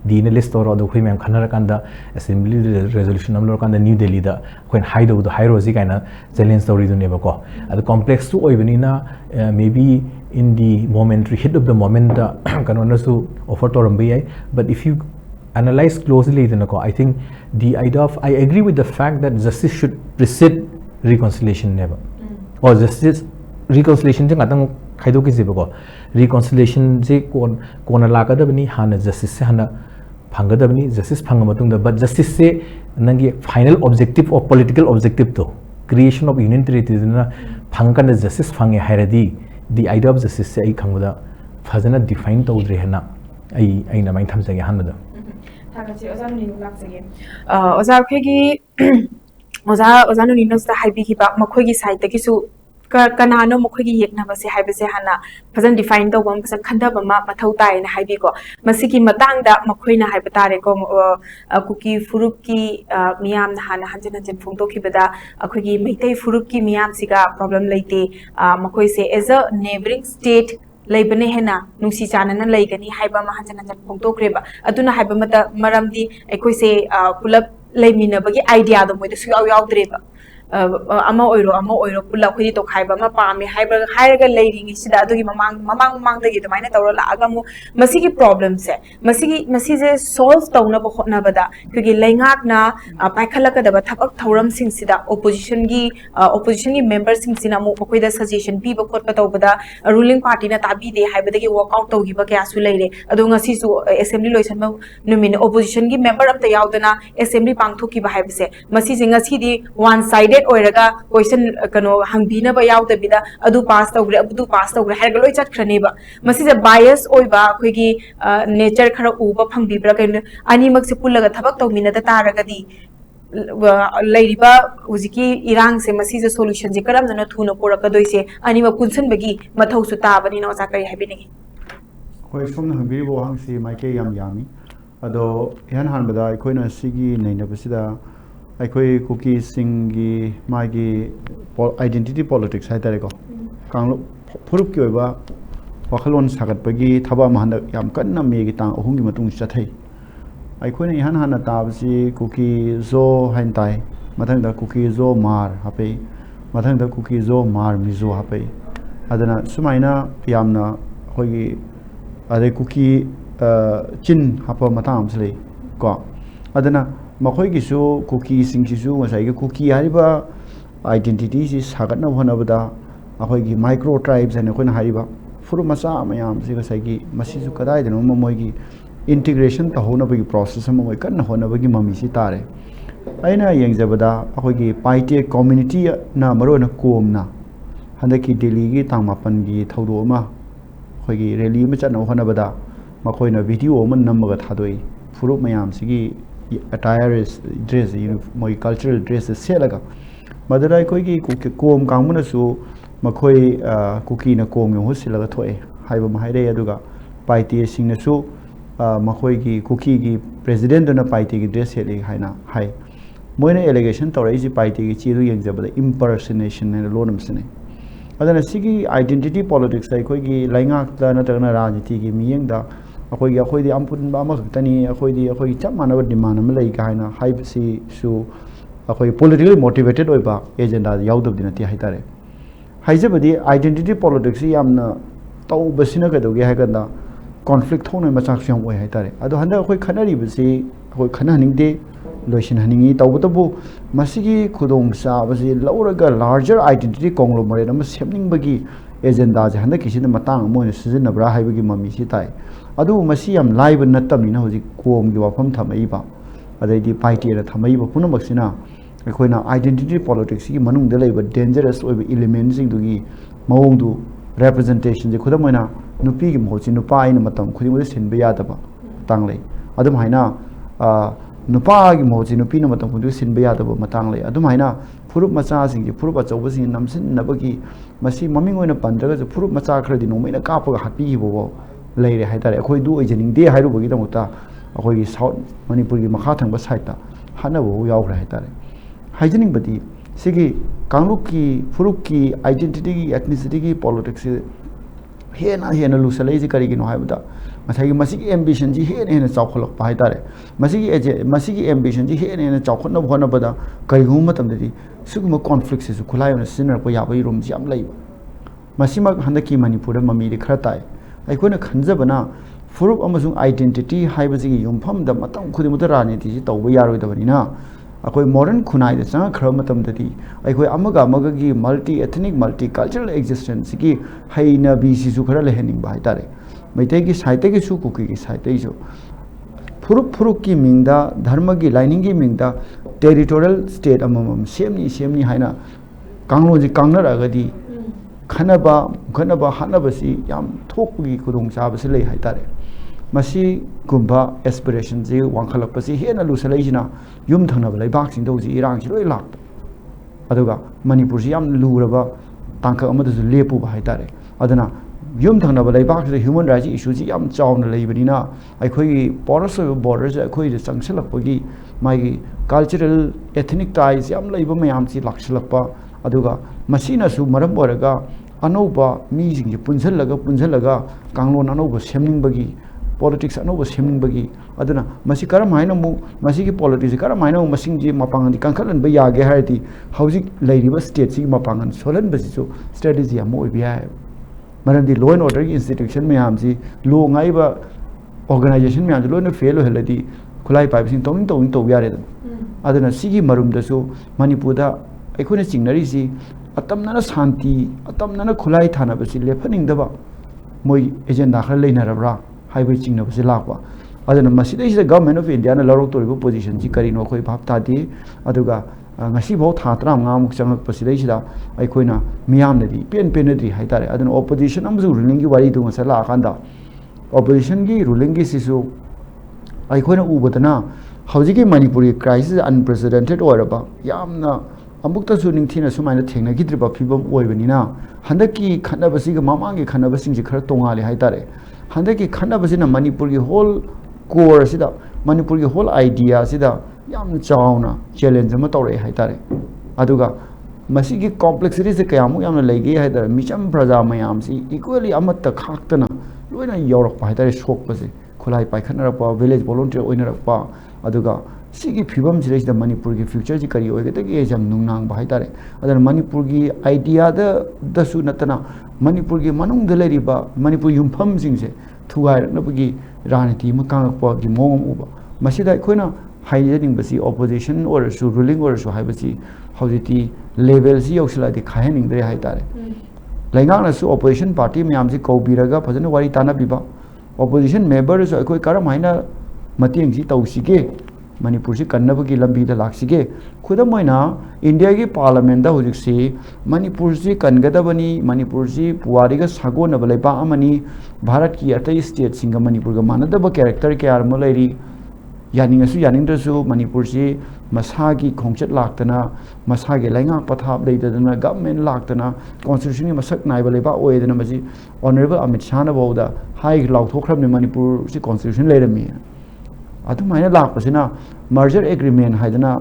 D ne list or do khoi ma'am khanara kan da assembly resolution am lor kan da new delhi da khoin high do high road ji kaina challenge story du ne ba ko ad complex to oi bani na maybe in the momentary hit of the moment kanona su offer to rambi but if you analyze closely then I think the idea of I agree with the fact that justice should precede reconciliation never or justice reconciliation jeng atang khaido ki jibo ko reconciliation je kon la ka dabni hana justice se hana phanga dabni justice phanga matung da but justice se nangi final objective or political objective to creation of unitary na phanga na justice phange hairadi the idea of justice se ai khangda fazana define tawdre hena ai na main thamjage hanada thagachi ozan ni laksage oza khegi oza no ni no sta haibi ki ba makhoi gi side ki su kanano makhoi gi yekna ba se haibe se hana fazan define to bam san khanda ba ma mathau tai na haibi ko masiki matang da makhoi na haiba tare ko kuki furup ki miyam na hana hanjan hanjan phongto ki bada akhoi gi meitai furup ki miyam siga problem leite makhoi se as a neighboring state leibane hena nungsi chanana leigani haiba ma hanjan hanjan phongto kreba aduna haiba mata maramdi akhoi se pulap leimina bagi idea do moi su yaw yaw dreba ama oiro pula khoi to khaiba ma pami haiga leiring sida adugi mamang da gi damaina tawra la aga mu masigi problem se masi je solve tawna ba khotna bada kigi leingak na paikhala ka da ba thabak thauram sing sida opposition gi member sing sina mu khoi da suggestion bi ba khot pa taw bada ruling party na tabi de haiba da gi work out taw gi ba kya su leire adu ngasi su assembly loisan ma numin opposition gi member am ta yaudana assembly pangtho ki ba haiba se masi je ngasi di one sided oiraga question kano hangbina ba yaw da bida adu pass tawre har galoi chat khrane ba masi je bias oiba khoi gi nature khara uba phangbi bra kain ani mak se pullaga thabak tawmina da taraga di leiriba hujiki irang se masi je solution je karam jana thuna poraka doise ani ma punsan bagi mathau su ta bani no sa kai habini hoi somna hangbiri bo hang si mai ke yami ado yan han bada koina sigi nei na basida akhoi cookie singi magi identity politics hai tare ko kanglo phurup ki oiba wakhalon sagat bagi thaba mahanda yam kanna me gi tang ohung gi matung chathai akhoi ne han han ta basi cookie zo hain tai mathang da cookie zo mar hape mathang da cookie zo mar mizo hape adana sumaina yamna khoi gi ade cookie chin hapa matam sle ko adana makhoi gi su cookie sing si su ngasai gi cookie hariba identity si sagat na hona bada akhoi gi micro tribes ane khoi na hariba furu masa mayam si ngasai gi masi su kadai de no moi gi integration ta hona bagi process ma moi kan hona bagi mami si tare aina yeng jabada akhoi gi paite community na maro na kom na handaki delhi gi tangmapan gi thodo ma khoi gi rally ma chan hona bada makhoi na video man namaga thadoi furu mayam si gi attire dress moi cultural dress selaga madurai koi gi kom kangmuna su makhoi cookie na kom yo hosilaga thoe haiba mahaire aduga paite singna su makhoi gi cookie gi president na paite gi dress heli haina hai moina allegation tawrai ji paite gi chiru yengjabada impersonation na lonam sine adana sigi identity politics ai khoi gi laingak da na tagna rajniti gi miyeng da akhoi di ampun ba ma tani akhoi chap manaba demand am lai ka haina hype si su akhoi politically motivated oi ba agenda yaudab dina ti haitare haijabadi identity politics yamna tau basina ka doge ha ganda conflict thone ma chak syam oi haitare ado handa akhoi khanari basi akhoi khana haning de loisin haningi tawbutabu masigi khudong sa basi lauraga larger identity conglomerate am semning bagi agenda je handa kisi matang mo ne sizin na bra haibagi mami si tai adu masi yam live natamina hoji kom gi wafam thamai ba adai di party ra thamai ba punamak sina akoina identity politics gi manung de leiba dangerous oi elements sing du gi mawong du representation je khudamoina nupi gi mochi nupa ina matam khudi mo sin ba yada ba tang lei adum haina nupa gi mochi nupi na matam khudi sin ba yada ba matang lei adum haina furup macha sing ji furup achau ba sing namsin na bagi masi maming oina pandraga je furup macha khradi no maina ka pa hapi gi bo leire haitare akhoi du oijening de hairu bagi damuta akhoi gi south manipur gi makha thang ba side ta hana bo yaw ra haitare haijening badi sigi kangluk ki furup ki identity ki ethnicity ki politics hena lusalai ji kari gi no haibda masagi masigi ambition ji hena chawkholak pa haitare masigi ambition ji hena chawkhotna bhona bada kari gu matam de suguma conflict se su khulai na sinar ko ya bai rom ji am lai masima handaki manipur da mami ri khara tai aikoina khanjabana furup amasung identity haibasi yumpham da matam khudimut raniti ji tawba yaroi da banina akoi modern khunai da changa khara matam dati aikoi amaga gi multi ethnic multi cultural existence gi haina bi si su khara lehening bai tare maitai gi saite gi su kuki gi saite jo furup ki mingda dharma gi lining gi mingda territorial state amam semni haina kanglo ji kangna ra gadi khanaba hanabasi yam thokgi khudong chabasi lei haitare masi gumba aspiration ji wangkhalak pasi hena lusalai jina yum thangna balai bak sing doji irang ji loi lak aduga manipur ji yam luraba tangka amadu ju lepu ba haitare adana yum thangna balai bak ji human rights issue ji yam chawna leibina aikhoi porous borders aikhoi de changselak pagi mai cultural ethnic ties yam leiba mayam ji laksilakpa aduga masina su maram boraga anouba mi sing ji punjalaga kanglon anouba semning bagi politics anouba semning bagi aduna masi karam haina mu masi gi politics karam haina masing ji mapang di kankhalan ba ya ge haiti housing leiriba state si mapangan solan basi so strategy amo ibia maram di law and order gi institution mayam ji law ngai ba organization mayam lo na fail heladi khulai pai sing tong to yare aduna sigi marum da so manipur da aikuna chingnari si atamna shanti atamna khulai thana basi lefaning daba moi agenda khar leina rabra haibai chingna basi lakwa adana masida is the government of India na lorok toribo position ji karino khoi bhap ta di aduga ngasi bau tha tram nga muk changak pasida isida aikoina miyam nadi pen di haitare adana opposition amzu ruling gi wari du ngasala akanda opposition gi ruling gi sisu aikoina ubadana hawjigi manipuri crisis unprecedented oraba yamna amukta su ningthina sumaina thengna gidriba phibam oibanina handaki khanabasi ga mamangi khanabasing ji khara tongali haitare handaki khanabasi na manipur gi whole core sida manipur gi whole idea sida yam chawna challenge ma tawre haitare aduga masigi complexity se kayamu yamna leige haitare micham praja mayam si equally amatta khaktana loina yorak pa haitare sok pase khulai paikhanara pa village volunteer oinara pa aduga sigi phibam jire da manipur gi future ji kari oige ta gi jam nungnang ba haitare adana manipur gi idea da su natana manipur gi manung de leri ba manipur yumpham sing se thuai na gi raniti ma kang pa gi mom uba masida khoina haijening basi opposition or su ruling or su haibasi haujiti level si yoksila di khahening dre haitare laingang na su opposition party myam ji kobiraga phajana wari tana biba opposition member so koi karam haina mateng ji tausige manipur si kannabagi lambi da laksige khudamoina india gi parliament da hujik si manipur si kangadabani manipur si puwari ga sago na balai ba amani bharat ki atai state singa manipur ga manadaba character ke armo lairi yaningasu yaningdasu manipur si masagi khongchat laktana masagi lainga pathap leidadana government laktana constitution ni masak nai balai ba oedana maji honorable amit shah na bauda hai lauthokhramne manipur si constitution leirami adumai lakpasina merger agreement haidana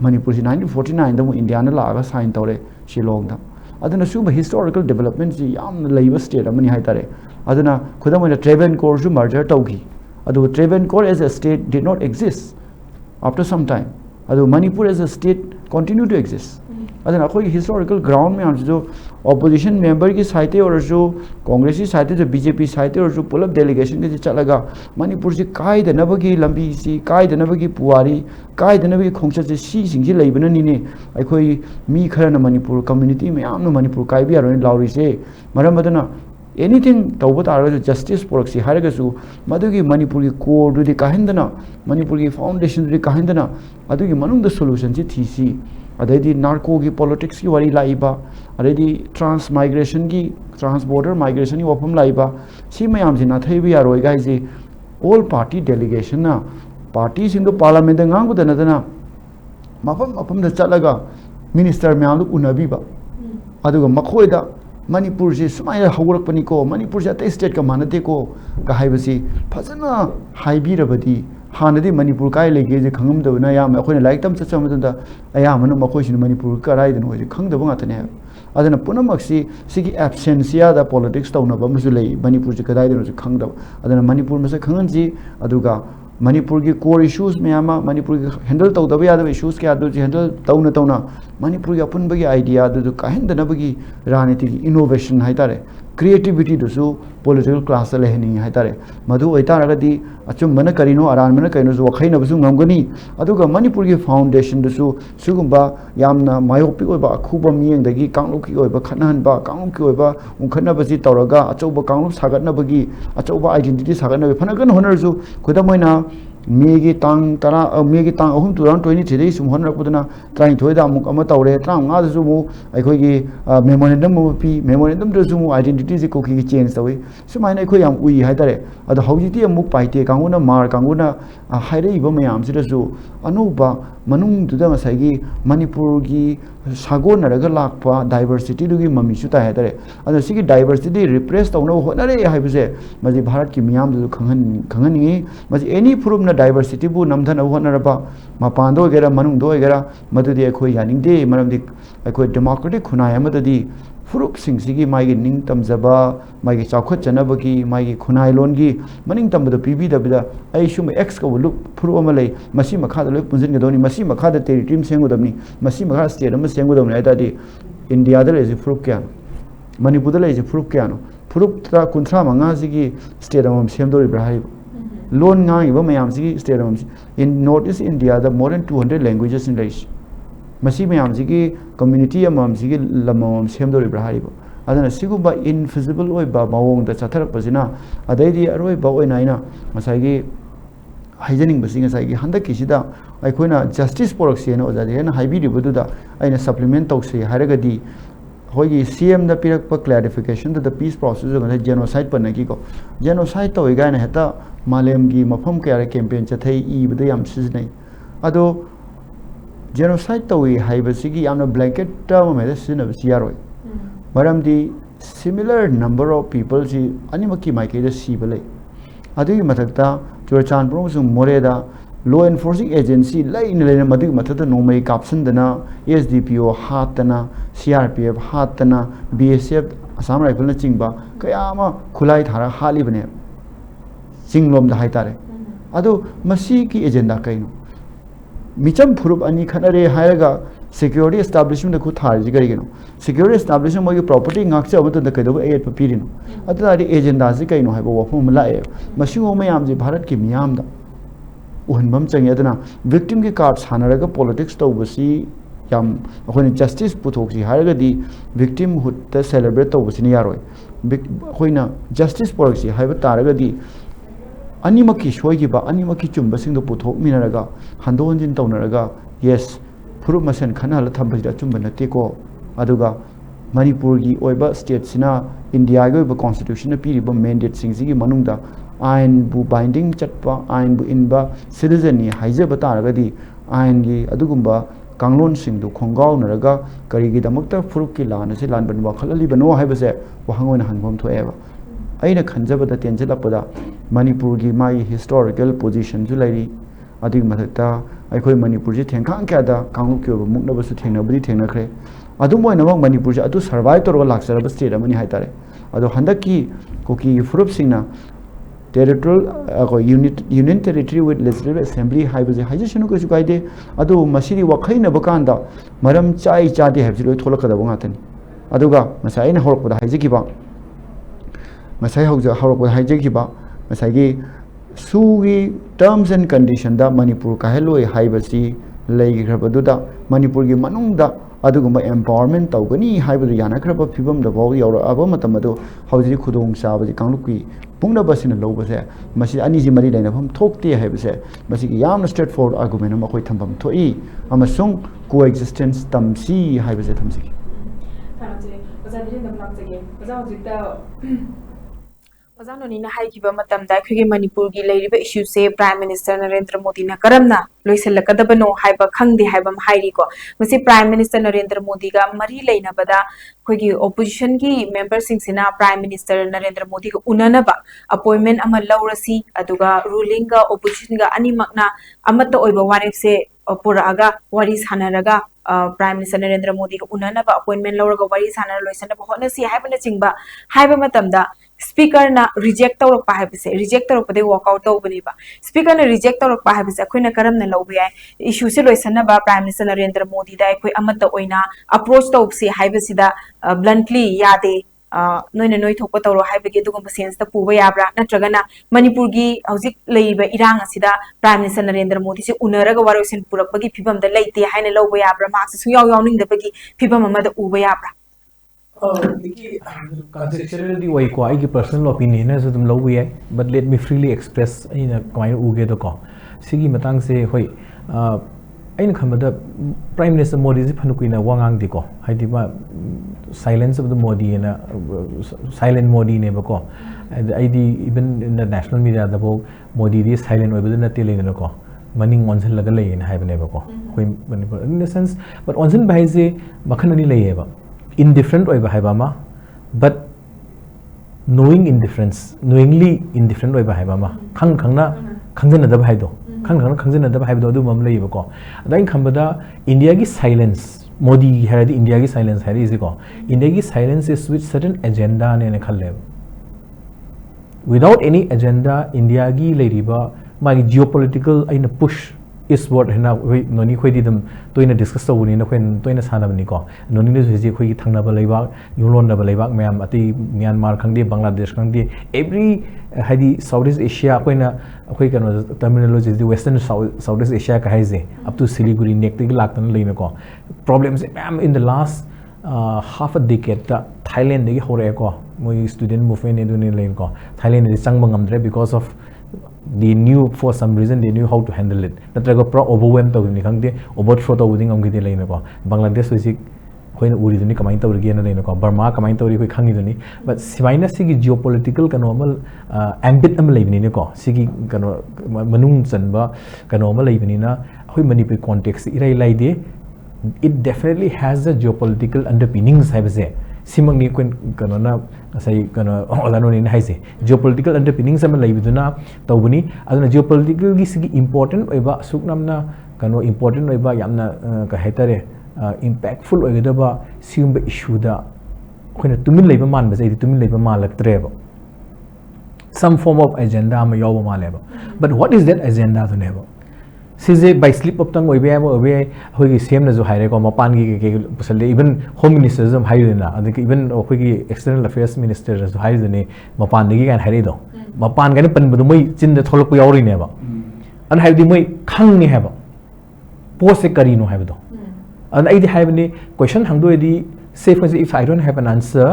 manipur si 1949 da mu india na laga sign tawre shillong da aduna suba historical development ji yam leiba state amani haitare aduna khudamona Travancore ju merger taugi adu Travancore as a state did not exist after some time adu Manipur as a state continue to exist aduna khoi historical ground mein jo opposition member ki side aur jo congress ki side jo BJP side aur jo pulap delegation ke chalaga Manipur ji kai da nabagi lambi si kai da nabagi puari kai da nabagi khongcha ji si sing ji leibana ni ne ai khoi mi khara na Manipur community me am no Manipur kai bi aron lauri se maram adana anything tauba taraga justice poroxi haraga su madugi Manipur ki core du di kahendana Manipur ki foundation du di kahendana adugi manung da solution ji thisi adedi narco ki politics ki wari laiba adedi trans migration ki trans border migration ki wapam laiba si mayam ji na thai bi aroi gai ji all party delegation na party sing do parliament da ngang da na mapam da chalaga minister mayam lu unabi ba aduga makhoi da Manipur ji sumai hawrak pani ko Manipur ja te state ka manate ko ka haibasi phajana haibi rabadi hanadi Manipur kai lege je khangam da na ya ma khoi like tam cha cham da aya manu ma khoi sin Manipur ka rai den hoje khang da ba ngata ne adana punamak si sigi absentia da politics taw na ba musu lei Manipur ji kadai den khang da adana Manipur ma sa khangan ji aduga Manipur ki core issues me ama Manipur ki handle taw da ba ya da issues ke adu ji handle taw na Manipur ki apun ba gi idea adu ka hen da na ba gi raniti ki innovation hai tare creativity do su political class le heni hai tare madu oita ragadi achum mana karino aran mana kaino su khaina bu su ngamgani aduga Manipur ki foundation do su sugumba yamna myopic oi ba khuba miyeng dagi kanglup ki oi ba khanan ba kanglup ki oi ba unkhana ba ji tawraga achauba kanglup sagatna bagi achauba identity sagatna ba phanagan honar su khodamoina Megi tang tara megi tang ahum 2023 sum honra pudana trying thoi da muk ama tawre tang nga su mu akhoi gi memorandum mu pi memorandum de su mu identity ji ko ki change tawi sumai na akhoi yam ui hai tare ad hauji ti amuk paite kanguna mar kanguna haire iba mayam si da su anuba manung du da ngasai gi Manipur gi sago na raga lakpa diversity du gi mami su ta hai tare ad sigi diversity repress tawna honare hai buse maji bharat ki miyam du khangan ni maji any proof diversity bu namdhan awhanaraba mapando gera manung do gera madudi akhoi yaning de maramdi akhoi democratic khunai amadadi furup sing sigi maigi ning tamjaba maigi chawkhat chanabagi maigi khunai lon gi maning tambada pb da ai shum x ka lu furu amalai masi makha da loi punjin ga doni masi makha da territory sengodamni masi makha state am sengodamni aidadi india da le furup kya Manipur da le furup kya no furup tra kunthra manga sigi state am semdori brahai loan ngang iba mayam sigi state in northeast India the more than 200 languages in English masi mayam sigi community amam sigi lamam semdori brahari adana siguba invisible oi ba mawong da chathar pasina adaidi aroi ba oi naina masai haijaning basing sai gi handa kisida aikoina justice poroxi na ojadi na haibi ribudu da aina supplement tawse haragadi hogi CM da pirak pa clarification da peace process ga genocide pa naki ko genocide to ga na heta malem gi mafam kya campaign cha thai I bada yam siznai ado genocide to wi haibasigi yamna blanket term me da sina bi yaroi maram di similar number of people ji animaki mai ke da si balai adu gi mathakta churchan pro su more da law enforcing agency lai in le madu mathata no mai caption dana SDPO hatana CRPF hatana BSF Assam rifle na chingba kaya ma khulai thara hali bane singlom da haitare ado masi ki agenda kaino micham phurup ani khanare hairaga security establishment ko thar ji gari geno security establishment mo property ngak cha abto da kaido aid papirino ado ari agenda ji kaino haibo wafum la e masi o mayam ji bharat ki miyam da uhanbam changi adana victim ki card sanaraga politics tawbasi yam akhoni justice puthoksi haraga di victimhood ta celebrate tawbasi ni yaroi khoina justice policy haiba taraga di animaki shoi ba animaki chumba sing do puthok minaraga handon jin tawnaraga yes phurup masen khana la thambajida chumba nate ko aduga Manipur gi oiba state sina India gi oiba constitution na piri ba mandate sing gi manungda ain bu binding chatpa ain bu inba citizen ni haije bataraga di ain gi adugumba kanglon sing du khongau naraga kari gi damakta furup ki lana se lan ban wa khalali bano haibase wahangona hangbam thoeba aina khanjaba da tenjala pada Manipur gi mai historical position ju lairi ꯑꯗꯨꯒꯤ ꯃꯊꯛꯇ ꯑꯩꯈꯣꯏ ꯃꯅꯤꯄꯨꯔꯁꯤ ꯊꯦꯡꯈꯥꯡ ꯀꯌꯥꯗ ꯀꯥꯡꯂꯨꯞꯀꯤ ꯑꯣꯏꯕ ꯃꯨꯛꯅꯕꯁꯨ ꯊꯦꯡꯅꯕꯗꯤ ꯊꯦꯡꯅꯈ꯭ꯔꯦ ꯑꯗꯨꯝ ꯑꯣꯏꯅꯃꯛ ꯃꯅꯤꯄꯨꯔꯁꯦ ꯑꯗꯨ ꯁꯔꯚꯥꯏꯚ ꯇꯧꯔꯒ ꯂꯥꯛꯆꯔꯕ ꯁ꯭ꯇꯦꯠ ꯑꯃꯅꯤ ꯍꯥꯏꯇꯥꯔꯦ ꯑꯗꯣ ꯍꯟꯗꯛꯀꯤ ꯀꯨꯀꯤꯒꯤ ꯐꯨꯔꯨꯞꯁꯤꯡꯅ ꯇꯦꯔꯤꯇꯣꯔꯤꯌꯦꯜ ꯑꯩꯈꯣꯏ union territory with legislative assembly ꯍꯥꯏꯕꯁꯦ ꯍꯥꯏꯖꯁꯅꯨ ꯀꯩꯁꯨ ꯀꯥꯏꯗꯦ ꯑꯗꯨ ꯃꯁꯤꯗꯤ ꯋꯥꯈꯩꯅꯕ ꯀꯥꯟꯗ ꯃꯔꯝ ꯆꯥꯏ ꯆꯥꯗꯦ ꯍꯥꯏꯕꯁꯤ ꯂꯣꯏ ꯊꯣꯛꯂꯛꯀꯗꯕ ꯉꯥꯛꯇꯅꯤ ꯑꯗꯨꯒ ꯉꯁꯥꯏ ꯑꯩꯅ ꯍꯧꯔꯛꯄꯗ ꯍꯥꯏꯖꯈꯤꯕ ꯉꯁꯥꯏꯒꯤ ꯁꯨꯒꯤ ꯇꯔꯝꯁ ꯑꯦꯟ ꯀꯟꯗꯤꯁꯟꯗ ꯃꯅꯤꯄꯨꯔ ꯀꯥꯏꯍꯜꯂꯣꯏ ꯍꯥꯏꯕꯁꯤ ꯂꯩꯈ꯭ꯔꯕꯗꯨꯗ ꯃꯅꯤꯄꯨꯔꯒꯤ ꯃꯅꯨꯡꯗ ꯑꯗꯨꯒꯨꯝꯕ ꯑꯦꯝꯄꯥꯋꯔꯃꯦꯟ ꯇꯧꯒꯅꯤ ꯍꯥꯏꯕꯗꯨ ꯌꯥꯅꯈ꯭ꯔꯕ ꯐꯤꯕꯝꯗ ꯐꯥꯎꯕ ꯌꯧꯔꯛꯑꯕ ꯃꯇꯝ ꯑꯗꯨ ꯍꯧꯖꯤꯛ ꯈꯨꯗꯣꯡꯆꯥꯕꯁꯤ ꯀꯥꯡꯂꯨꯞꯀꯤ ꯄꯨꯡꯅꯕꯁꯤꯅ ꯂꯧꯕꯁꯦ ꯃꯁꯤ ꯑꯅꯤꯁꯤ ꯃꯔꯤ ꯂꯩꯅꯐꯝ ꯊꯣꯛꯇꯦ ꯍꯥꯏꯕꯁꯦ ꯃꯁꯤꯒꯤ ꯌꯥꯝꯅ ꯁ꯭ꯇ꯭ꯔꯦꯠ ꯐꯣꯔꯋꯥꯔꯗ ꯑꯥꯔꯒꯨꯃꯦꯟ ꯑꯃ ꯑꯩꯈꯣꯏ ꯊꯝꯐꯝ ꯊꯣꯛꯏ ꯑꯃꯁꯨꯡ ꯀꯣꯑꯦꯛꯖꯤꯁꯇꯦꯟꯁ ꯇꯝꯁꯤ ꯍꯥꯏꯕꯁꯦ ꯊꯝꯖꯒꯦ ꯑꯣꯖꯥ ꯅꯣꯅꯤꯅ ꯍꯥꯏꯈꯤꯕ ꯃꯇꯝꯗ ꯑꯩꯈꯣꯏꯒꯤ ꯃꯅꯤꯄꯨꯔꯒꯤ ꯂꯩꯔꯤꯕ ꯏꯁꯨꯁꯦ ꯄ꯭ꯔꯥꯏꯝ ꯃꯤꯅꯤꯁꯇꯔ ꯅꯔꯦꯟꯗ꯭ꯔ ꯃꯣꯗꯤꯅ ꯀꯔꯝꯅ ꯂꯣꯏꯁꯤꯜꯂꯛꯀꯗꯕꯅꯣ ꯍꯥꯏꯕ ꯈꯪꯗꯦ ꯍꯥꯏꯕ ꯑꯃ ꯍꯥꯏꯔꯤꯀꯣ ꯃꯁꯤ ꯄ꯭ꯔꯥꯏꯝ ꯃꯤꯅꯤꯁꯇꯔ ꯅꯔꯦꯟꯗ꯭ꯔ ꯃꯣꯗꯤꯒ ꯃꯔꯤ ꯂꯩꯅꯕꯗ ꯑꯩꯈꯣꯏꯒꯤ ꯑꯣꯄꯣꯖꯤꯁꯟꯒꯤ ꯃꯦꯝꯕꯔꯁꯤꯡꯁꯤꯅ ꯄ꯭ꯔꯥꯏꯝ ꯃꯤꯅꯤꯁꯇꯔ ꯅꯔꯦꯟꯗ꯭ꯔ ꯃꯣꯗꯤꯒ ꯎꯅꯅꯕ ꯑꯄꯣꯏꯟꯃꯦꯟ ꯑꯃ ꯂꯧꯔꯁꯤ ꯑꯗꯨꯒ ꯔꯨꯂꯤꯡꯒ ꯑꯣꯄꯣꯖꯤꯁꯟꯒ ꯑꯅꯤꯃꯛꯅ ꯑꯃꯠꯇ ꯑꯣꯏꯕ ꯋꯥꯔꯦꯞꯁꯦ ꯄꯨꯔꯛꯑꯒ ꯋꯥꯔꯤ ꯁꯥꯟꯅꯔꯒ ꯄ꯭ꯔꯥꯏꯝ ꯃꯤꯅꯤꯁꯇꯔ ꯅꯔꯦꯟꯗ꯭ꯔ ꯃꯣꯗꯤꯒ ꯎꯅꯅꯕ ꯑꯄꯣꯏꯟꯃꯦꯟ ꯂꯧꯔꯒ ꯋꯥꯔꯤ ꯁꯥꯟꯅꯔ ꯂꯣꯏꯁꯤꯟꯅꯕ ꯍꯣꯠꯅꯁꯤ ꯍꯥꯏꯕꯅꯆꯤꯡꯕ ꯍꯥꯏꯕ ꯃꯇꯝꯗ स्पीकर रिजेक्ट तौरक्पा हाइबसे रिजेक्ट तौरक्पदे वर्कआउट तौबनेबा स्पीकर रिजेक्ट तौरक्पा हाइबसे अखोइना करमना लौबे याय इशू से लोइसनबा प्राइम मिनिस्टर नरेंद्र मोदी दा अखोइ अमत ओइना अप्रोच तौबसे हाइबसिदा ब्लंटली यादे नोइना नोइ थोप तौरो हाइबगे दुगुम सेंस ता पुबा याब्रा नत्रगना मणिपुर गी हौजिक लेइबा इरांग असिदा प्राइम मिनिस्टर नरेंद्र मोदी से उनरगा वारोसिन पुरक्पगी फिबम दा लेइते हाइना लौबा याब्रा माक्स सुयाव यावनिंगदबगी फिबम अमदा उबा याब्रा conceptual di way ko ai personal opinion na dum lo wi but let me freely express aina kamai uge do ko sigi matang se hoi aina khamada prime minister modi ji phanu kuina wangang di ko haidi ma silence of the modi na silent modi ne ba ko aidi even in the national media da bo modi di silent oi ba na te le na ko maning onsen laga le na hai ba ne ba ko hoi in the sense but onsen bai je makhan ani le ba indifferent oiba haiba ma but knowing indifference knowingly indifferent oiba haiba ma khangna khangjana da bhai do khangna khangjana da bhai do du mam leiba ko adain khambada india gi silence modi haradi india gi silence hari is ko india gi silence is with certain agenda ne khalle without any agenda india gi leiriba magi geopolitical aina push is what hena noni khoi didum toina discuss tawuni na khoin toina sanabani ko noni ne ji khoi gi thangna ba leiba yulon na ba leiba mayam ati myanmar khangde bangladesh khangde every hadi southeast asia khoina khoi kano terminology the western southeast asia ka haize up to siliguri nek ti laktan leina ko problems in the last half a decade ta thailand de hore ko moi student movement ne duni lein ko thailand de changba ngamdre because of they knew for some reason they knew how to handle it natraga pro overwhelm to ni khangde overthrow to within amgide leina ko bangladesh hojik khoina uri duni kamai tawri ge na leina ko burma kamai tawri khoi khangi duni but sibaina sigi geopolitical normal ambit am leibni ne ko sigi kano manung chanba normal leibni na khoi manipur context irai laide it definitely has a geopolitical underpinnings haibase simangni kano na sai kano odanoni na haise geopolitical underpinnings am leibiduna tawbuni aduna geopolitical gi sigi important oiba suknamna kano important oiba yamna ka hetare impactful oigedaba sigumba issue da khoina tumin leiba man ba sai tumin leiba malaktreba some form of agenda am yawa maleba but what is that agenda to never size by slip of tongue oibe hoigi sem na jo haire ko mapan gi ke pusale even home minister jam haire na adik even hoigi external affairs minister jo haire ne mapan gi kan haire do mapan ga ne pan bu moi chin da tholok yauri ne ba an haidi moi khang ni haba post kari no haba do an ai di haba ni question hang do di say for if I don't have an answer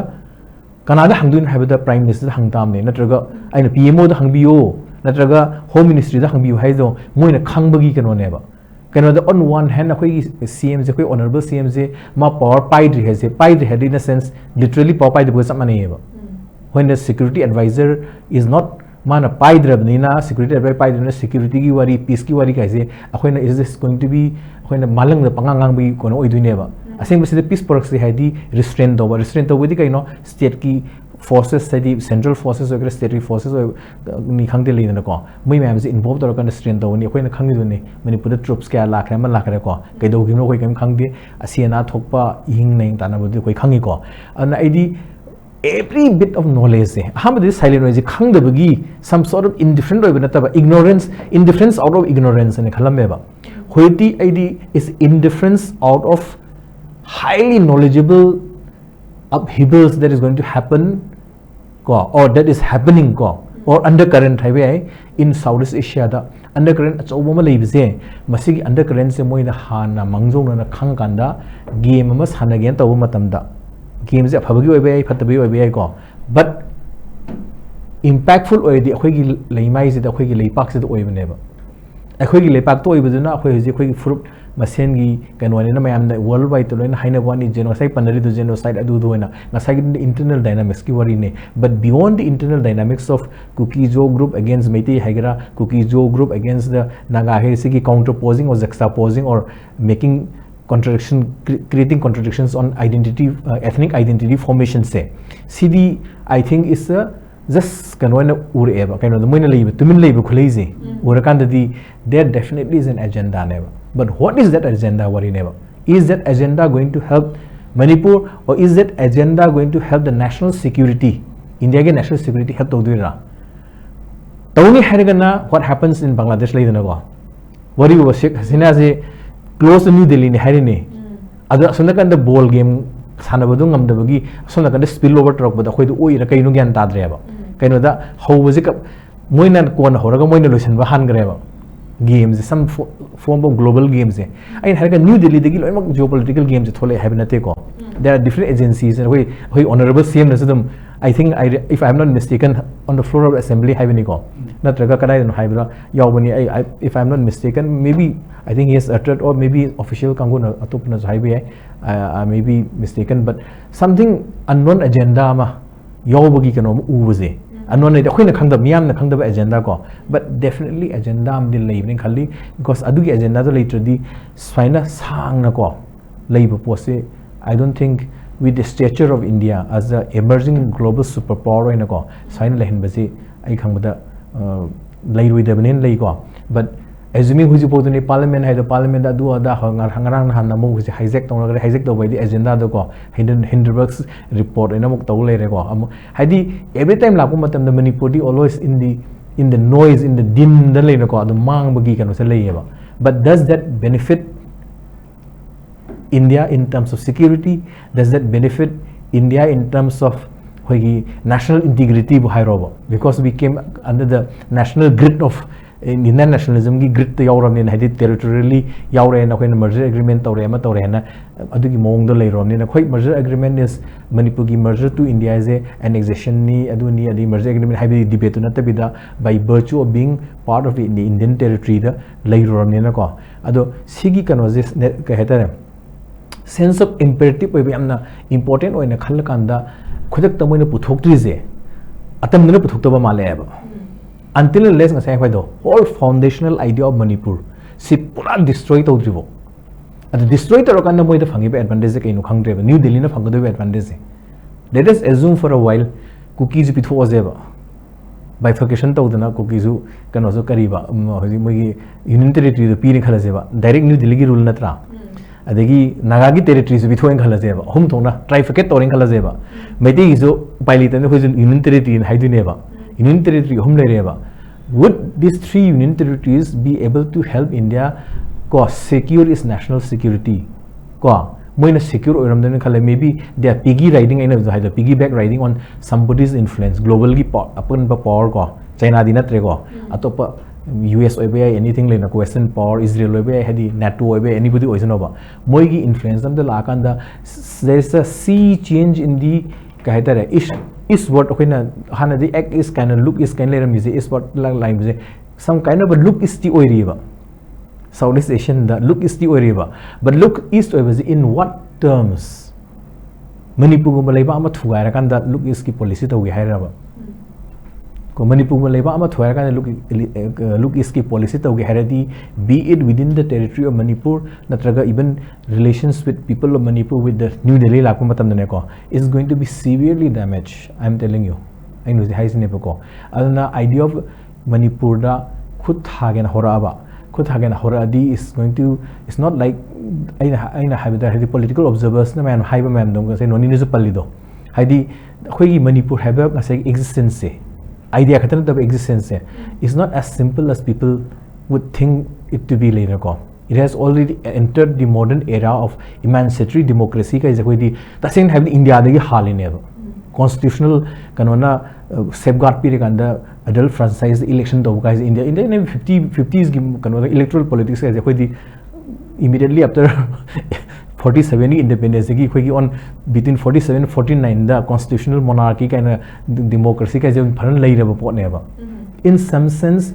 kanada hang do haba da prime minister hang tam ne natraga aina pmo da hang biyo natraga home ministry da hangbiu haido moina khangbagi kano neba kano da on one hand akoi cm je koi honorable cm je ma power paidri he je paidri head in a sense literally power paid bo samane eba when the security advisor is not mana paidrabni na security advisor paidri na security gi wari peace gi wari kai je akoi na is this going to be akoi na malang da pangangang bi kono oidui neba asing basi peace products hai di restraint to wedi kai no state ki forces study central forces or state forces ni khangde le na ko moi ma'am is involved or kan strain to ni khoi na khangdi ni manipur troops ka lakh ma lakh ko kai do gi no khoi kam khangdi asiana thokpa hing nei ta na bu khoi khangi ko an id every bit of knowledge ham this silent noise khangda bagi some sort of indifferent or na ta ignorance indifference out of ignorance ne khalam ba khoiti id is indifference out of highly knowledgeable upheavals that is going to happen or that is happening or undercurrent in Southeast Asia da undercurrent achouba ma leibse masigi undercurrent se moina hana mangjong na khang kanda game ma sana gen taw matam da game se phabagi oi bai phatabi oi bai ko but impactful oi di akhoi gi leimai se da akhoi gi leipak se da oi bane ba akhoi gi leipak to oi buduna akhoi ji akhoi gi fruit masen gi kanwani na mayam worldwide to loina haina wani genocide panari to genocide adu doina ngasai internal dynamics ki wari ne but beyond the internal dynamics of Kuki-Zo group against Meitei Haigara Kuki-Zo group against the Naga Sigi counterposing or juxtaposing or making creating contradictions on identity ethnic identity formation say CD I think is a just kanwana ureba kaino moina leiba tumin leiba khulaize urakanda di there definitely is an agenda never but what is that agenda worry never is that agenda going to help Manipur or is that agenda going to help the national security India ge national security help tawdira tawni harigana what happens in Bangladesh leidana go worry was Hasina se close to New Delhi ni harini adu sunakanda ball game sanabadu ngamdabagi sunakanda spill over truck bada khoi du oi ra kainu gyan tadreba kaino da howbasi ka moina kon horaga moina loisan ba han greba games some form of global games I had a New Delhi the geopolitical games there are different agencies and we honorable CM I think if I'm not mistaken on the floor of assembly have any go not if I'm not mistaken maybe I think he has uttered or maybe official kanguna atopna highway I may be mistaken but something unknown agenda ma yawbagi kano uwaze anon ne khoi na khangda miyam na khangda agenda ko but definitely agenda am din leibning khali because adugi agenda to later di swaina sang na ko leiba pose I don't think with the stature of India as the emerging global superpower in ko swaina lehin basi ai khangbada leiroi da benen lei ko but assuming huji poduni parliament hai the parliament adu ada hangarang na hanna mo huji hijack tong lagre hijack do bai di agenda do ko Hindenburg's report ina muk taw leire ko haidi every time lapu matam the Manipur di always in the noise in the din da leina ko adu mang bagi kanu se leiba but does that benefit India in terms of security does that benefit India in terms of national integrity bu hairoba because we came under the national grid of Indian nationalism gi grid to yawram ne haidi territorially yawre na khoi merger agreement tawre ma tawre na adugi mong do leirom ne khoi merger agreement is Manipur gi merger to India is an annexation ni adu ni adi merger agreement haibi debate na tabida by virtue of being part of the Indian territory da leirom ne na ko ado sigi conversation ka hetare sense of imperative oi amna important oina khal kanda khodak ta moina puthoktrize atam na puthokta ba male ba until unless ngasai khoi do whole foundational idea of Manipur si pura destroy to drivo at destroy to kan moi da phangi ba advantage ke nu khang drivo New Delhi na phang do advantage let us assume for a while cookies pitho azeba bifurcation to dana cookies kan ozo kariba hoji moi union territory do piri khala jeba direct New Delhi gi rule natra adegi naga gi territories pitho en khala jeba hum thona trifurcate toring khala jeba meti gi jo pilot ne hoji union territory haidu neba Union territory home lereba would these three union territories be able to help India ko secure its national security ko moina secure oiram den khale maybe they are piggy riding in the piggyback riding on somebody's influence global gi upon power ko China di natre ko atopa US oibe anything like Western power Israel oibe hadi NATO oibe anybody oisanoba moi gi influence am the lakanda there is a sea change in the kaitare is what okay na hana the act is kind of look is kind of music is what like some kind of a look is the oiriba Southeast Asian the look is the oiriba but look is in what terms Manipur go malai ba ma thuai ra kan da look is ki policy to wi hairaba ko Manipur ma leba ama thoya ka look iski policy to ge haradi be it within the territory of Manipur natraga even relations with people of Manipur with the New Delhi lakpa matam ne ko is going to be severely damaged. I am telling you I know the high ne ko aduna idea of Manipur da khud hagen horaba khud hagen horadi is going to it's not like aina habida the political observers na man haiba man dong say noni ne su palido haidi khoi Manipur haba ngasai existence se idea khatan the existence is not as simple as people would think it to be later ko. It has already entered the modern era of emancipatory democracy ka is the tasing have India de hal in constitutional kanona safeguard period and the adult franchise election to guys India in 50s kanona electoral politics is the immediately after 47 independence ki on between 47 and 49 the constitutional monarchy kind of democracy ka je pharan lai raba pot ne ba in some sense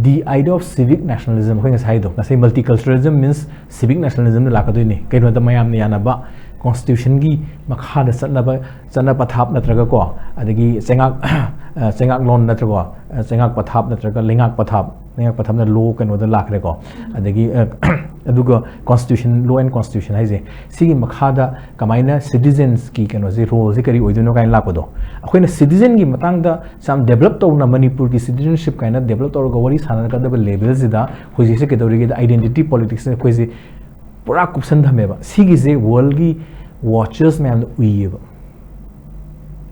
the idea of civic nationalism ko ngai do say multiculturalism means civic nationalism la ka do ni kai no da mayam ne yana ba constitution gi makha da chana pathap natraga ko adagi chengak lon natraga chengak pathap natraga lengak pathap na law kan wada lakre ko adagi aduga constitution law and constitution haise sigi makha da kamaina citizens ki kan wazi role se kari oiduno kain lakodo akoina citizen gi matang da sam develop to na Manipur ki citizenship kaina develop to go wari sana ka da level zida hoji se kedori ge identity politics ne khoisi pura kupsan dhame ba sigi je world gi watchers man uiba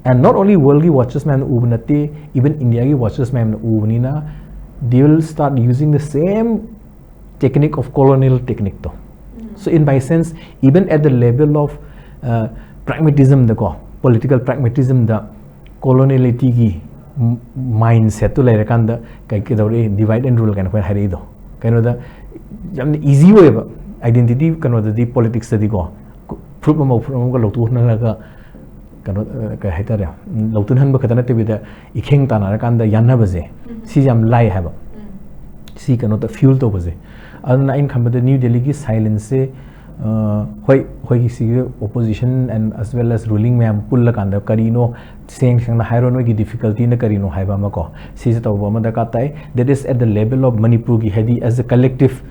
and not only world gi watchers man ubnate even India gi watchers man ubnina they will start using the same technique of colonial technique though. So in my sense even at the level of pragmatism the political pragmatism the coloniality gi mindset to lai rakanda kai kedore divide and rule kan ko hari do kaino da jam easy way ba identity kano da di politics da di ko proof mo ko lo tu na ga kano ka haitare lo tun han ba katana te bi da ikheng ta na rakanda yanna baje si jam lai ha ba si kano da fuel to baje aduna in kham da New Delhi ki silence se hoi ki si opposition and as well as ruling ma'am pull kanda karino seng na hairo no ki difficulty na karino haiba ma ko si se to ma da ka tai that is at the level of Manipur ki hedi as a collective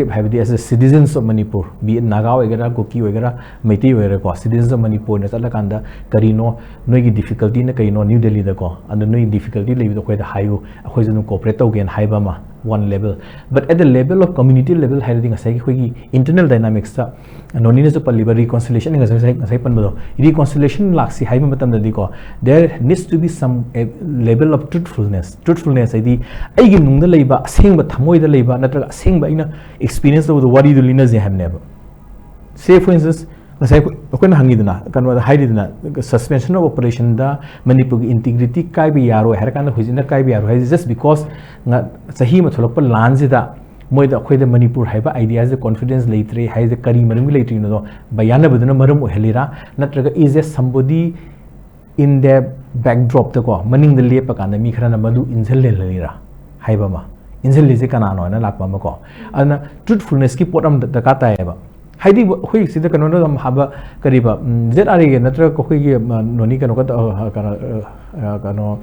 have as a citizens of Manipur be it Naga wagera Kuki wagera Meitei wagera ko citizens of Manipur na sala kanda karino no ki difficulty na karino New Delhi da ko and no difficulty le bi ko da hayu akhoi janu cooperate to gen haiba ma one level but at the level of community level hiding asai ki internal dynamics ta noni ne so paliba reconciliation ngai pan do reconciliation laksi haiba matam da di ko there needs to be some level of truthfulness id ai gi nung da leiba aseng ba thamoi da leiba natra aseng ba ina experience of the worry do lina je have never say for instance ngai ko na hangi dina kan wa haidi dina suspension of operation da Manipur gi integrity kai bi yaro her kan hujina kai bi yaro just because nga sahi ma tholok pa lan ji da moi da khoi da Manipur haiba ideas the confidence leitre hai the kari maram gi leitre no bayana baduna maram ohelira natraga is a somebody in the backdrop the ko maning the lepa kan mi khara na madu injal le lira haiba ma injal le je kana no na lakpa ma ko ana truthfulness ki potam da ka ta ba haidi hoi sida kano no haba kariba ZRA ge natra ko gi noni kano ka kano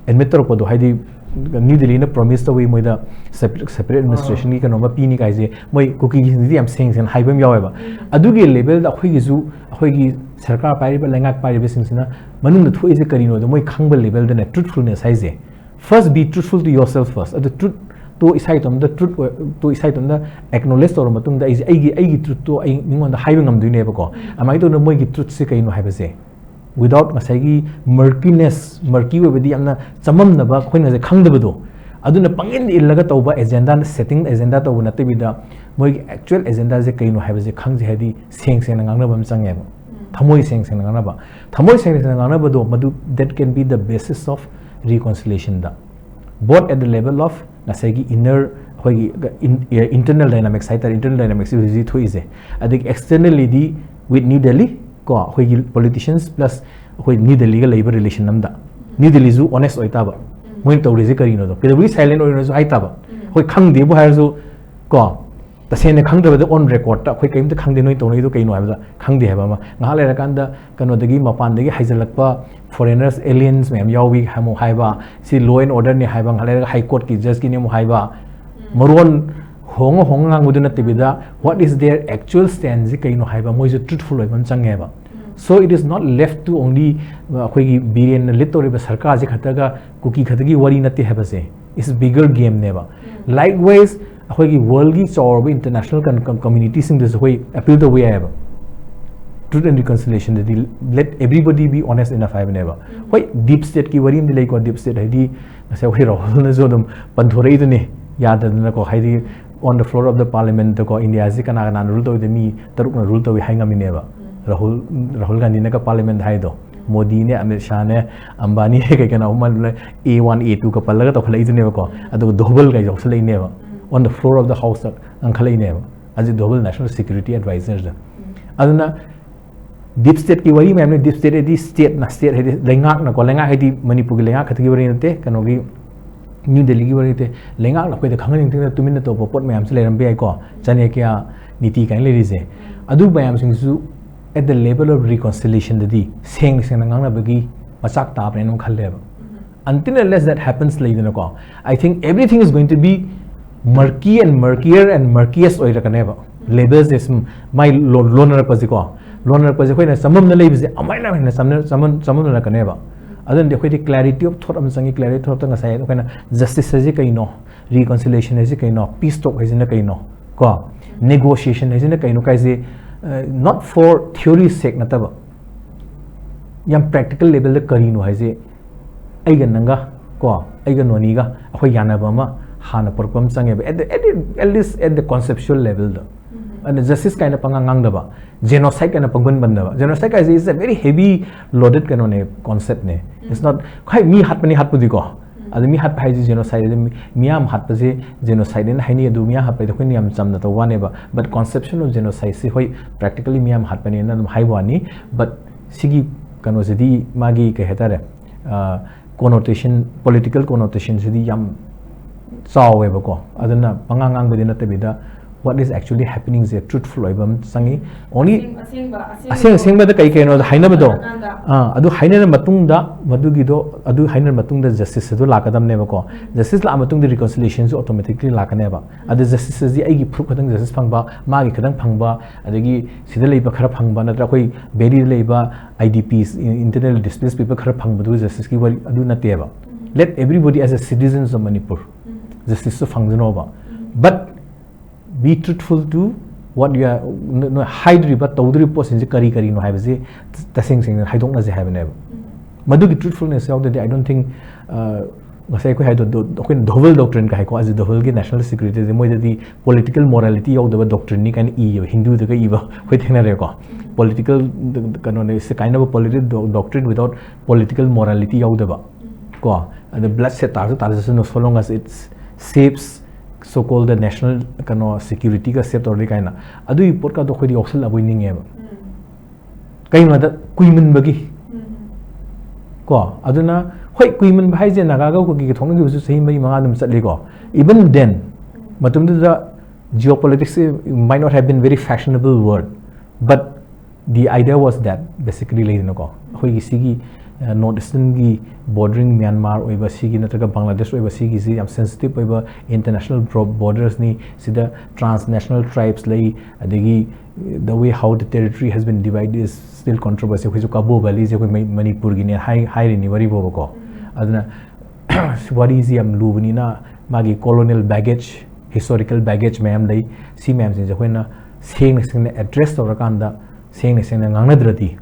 admit ko do haidi New Delhi na promise to we moida separate administration ki kano ma pini kai je moi kuki gi am seng sen haibam yawe ba adu ge level da khoi gi zu khoi gi sarkar pai ba lengak pai ba sing sina manung da thoi je kari no da moi khangba level da na truthfulness hai je first be truthful to yourself first the truth to isai tom the truth to isai tom da acknowledge to matung da ai truth to ai ningon da haiba ngam duine ba ko amai to no moi gi truth se kai no haiba je without masagi murky we bedi amna chamam na ba khoina je khang da do aduna pangin illaga tawba agenda setting agenda to na te bida moi actual agenda je kaino haiba je khang je hadi seng na ngang na bam change ba thamoi seng na ngang na ba thamoi seng na ngang na ba do madu that can be the basis of reconciliation da both at the level of nasagi inner hoi internal dynamics internal dynamics is it is adik externally di with New Delhi ko hoi politicians plus hoi New Delhi ga labor relation namda New Delhi zu honest oita ba moi to rezi kari no do pedabuli silent oi no zu ai ta ba hoi khang de bo har zu ko तसेने खंगदबद on record ता अखोई कइम त खंगदे नोय तोनई दो कइनो हाबदा खंगदे हाबा मा ngha le rakanda kanodagi mapan dagi haijalakpa foreigners aliens mem yawi hamu haiba si law and order ni haiba ngha le high court ki judge ki ni mu haiba moron hong nguduna tibida what is their actual stance kaino haiba moi is truthful oi man changeba so it is not left to only akhoi gi biren litori ba sarkar je khataga kuki khatagi wari nati haba se is bigger game neba likewise akhoi gi world gi chawr international community sing this way appeal the way aba truth and reconciliation that let everybody be honest enough have never why deep state ki wari ndi lai ko deep state haidi asa wai rahul na jo dum panthorei du ne yad na ko haidi on the floor of the parliament ko india ji kana kana rule to de mi taruk na rule to hai ngami neba rahul gandhi na ka parliament hai do modi ne amit shah ne ambani he kai kana umal a1 a2 ka pallaga to khalai du ne ko adu dobal ga jo salai neba on the floor of the house ang khalai neba as a double national security advisors da aduna deep state ki wari me deep state di state na state he lengak na ko lengak he di manipur gi lengak khatgi wari nate kano gi new delhi gi wari te lengak na ko de khangning ting tumin to pot me am se leram be ai ko chane kya niti kan le ri je adu bayam sing su at the level of reconciliation di seng ngang na bagi masak ta apne no khalle ba until unless that happens like you know I think everything is going to be murky and murkier and murkiest oi rakane ba labels is my loner pasiko loner pasiko na samam na labels amai na na samam na rakane ba adon de khoi clarity of thought am sangi clarity thought nga sai ko na justice ji kai no reconciliation ji kai no peace talk ji na kai no ko negotiation ji na kai no kai je not for theory sake na taba yam practical level de kari no hai je ai ga nanga ko ai ga noni ga khoi yana ba ma hana perkom change at least at the conceptual level da and justice kind of pangang da ba genocide kind of pangun ban da ba genocide is a very heavy loaded kind of concept ne it's not khai mi hat pani hat pudi ko adu mi hat pai genocide miam hat pa je genocide ne haini adu mi hat pai da khoi niam cham na to wane ba but conception of genocide se hoi practically miam hat pani na dum hai wani but sigi kano se di magi ke hetare connotation political connotation se di yam sawe ba ko aduna pangangang ba dinate bida what is actually happening is a truthful ibam sangi only asing ba da kai kai no haina ba do adu haina na matung da madu gi do adu haina matung da justice do la kadam ne ba ko justice la matung da reconciliation so automatically la ka ne ba adu justice ji ai gi proof kadang justice phang ba ma gi kadang phang ba adagi sida lei ba khara phang ba na tra koi beri lei ba idps internally displaced people khara phang ba do justice ki wari adu na te ba let everybody as a citizens of manipur justice so phang jano ba but be truthful to what you are no hide ri ba tawdri post in kari kari no have je tasing sing haidong na je have ne madu gi truthfulness out that I don't think ngasai ko hai do ko double doctrine ka hai ko as the whole gi national security de moi the political morality out the doctrine ni kan e hindu de ka e ba ko thena re ko political kano ne is a kind of a political doctrine without political morality out the ba ko the blood set tar no so long as it saves so called the national kano security ka save tor kaina adu report ka do khoi di oxal aboi ninge ba kaina da kuimin bagi ko aduna hoi kuimin bhai je naga ga ko ki thong gi su sei mai manga dum chatli ko even then matum da geopolitics might not have been very fashionable word but the idea was that basically like no ko hoi gi sigi northeastern gi bordering Myanmar oiba sigi natraga Bangladesh oiba sigi ji am sensitive oiba international borders ni sida transnational tribes lai adegi the way how the territory has been divided is still controversial which Kabo Valley je Manipur gi ne high ni wari bo ko aduna wari ji am lubni na magi colonial baggage historical baggage mayam lai si mayam je hoina seng address torakanda seng ngangnadrati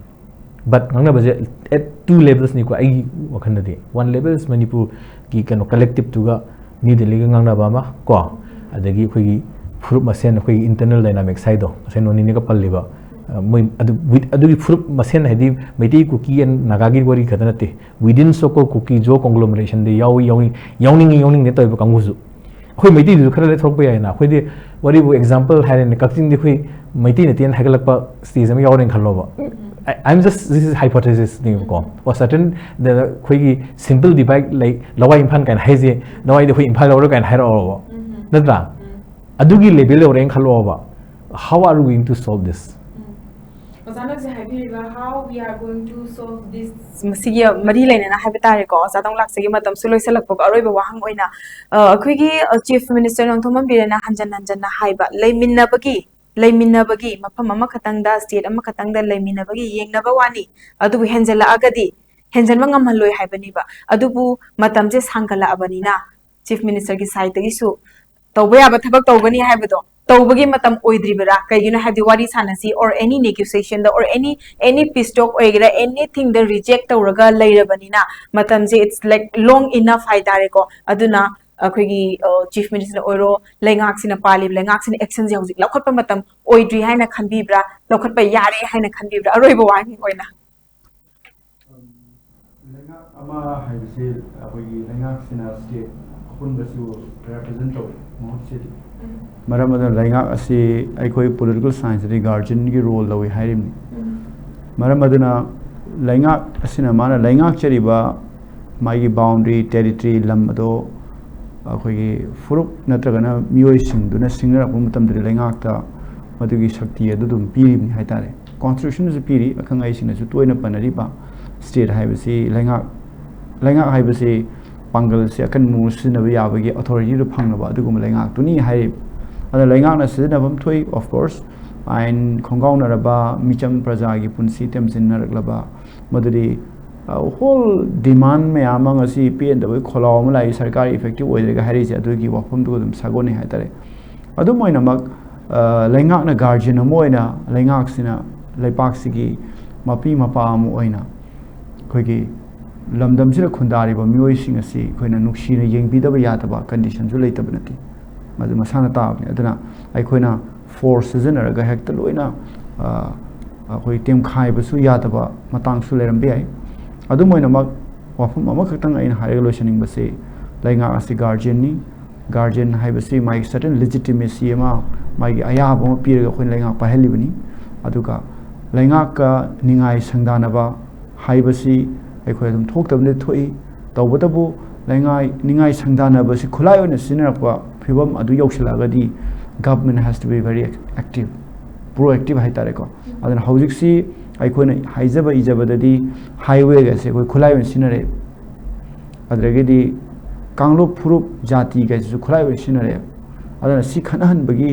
but ngangna baje at two levels ni ko ai wakhan de one level is Manipur ki kano collective to ga ni de lega ngangna ba ma ko adagi khoi gi fruit masen khoi internal dynamic side do sen oni ni ka palli ba moi adu gi fruit masen hedi meti cookie and nagagi wari khadana te within so ko cookie jo conglomeration de yawning ne to ba kangusu khoi meti du khara le thok pa ya na khoi de wari bu example hare ne kakting de khoi meti ne ten hagalak pa stage am yawring khalo ba I'm just this is hypothesis thing ko or certain the khoi simple divide like lawai impan kan haije lawai de khoi imphal ro kan hairo natra adugi level orang khalo ba how are we going to solve this how we are going to solve this masiya mari laina haiba tare ko sadong laksagi matam suloi salak pok aroi ba wahang oina akhoi chief minister nong thomam birena hanjan na haiba leiminna bagi mafam ama khatang da state ama khatang da leiminna bagi yengna ba wani adu henjala agadi henjanma ngamhaloi haibani ba adubu matam je sangala abani na chief minister gi side gi su tawba ya ba thabak tawgani haibado tawbagi matam oidribara kaigina habi wari sanasi or any negotiation or any peace talk oigira anything the reject tawraga lairabani na matam je it's like long enough haidare ko aduna akhigi chief minister oiro lengak sina pali lengak sina action je hojik lakhot pa matam oidri haina khanbibra lakhot pa yare haina khanbibra aroiba wani oina lengak ama haibse akhigi lengak sina state apunbasu represent taw mohot city maram adon lengak asi aikoi political science ri guardian gi role lawi hairim maram aduna lengak asina mana lengak chariba magi boundary territory lam ado akhoi furup natragana mioi singduna singra pum tam dri lengak ta madugi shakti adu dum piri ni haitare constitution is piri akhang ai sina su toina panari ba state haibasi lengak haibasi pangal se akan mu sina ba yabagi authority ru phangna ba adugum lengak tuni hai ada lengak na sina bam thoi of course ain khongaw na raba micham praja gi punsi tem sin na raklaba maduri whole demand me amang asi pn da kholaw ma lai sarkari effective oidre ga hari se adugi wafam du dum sagone hai tare adu moina mak lengak na guardian moina lengak sina leipak sigi mapi mapa mu oina khoi lamdam sira khundari ba mioi sing asi khoina nuksi na yeng bidaba yataba condition ju leitaba nati madu masana taabni aduna ai khoina force general hekta loina khoi tem khai basu yataba matang su leram bi ai adu moina mak wafum ama khatang ain high lotioning base lainga asi guardian hai base my certain legitimacy ama my aya ba piraga khoin lainga pahelibani aduka lainga ka ningai sangdana ba hai basi aikhoi dum thoktabne thoi tawbatabu laingai ningai sangdana basi khulai ona sinarpa phibam adu yausilagadi government has to be very active proactive hai tare ko adana hojik si aikhoina haijaba ijabadadi highway ga se koi khulai ona sinare adragedi kanglo phurup jati ga su khulai ona sinare adana si khanahan bagi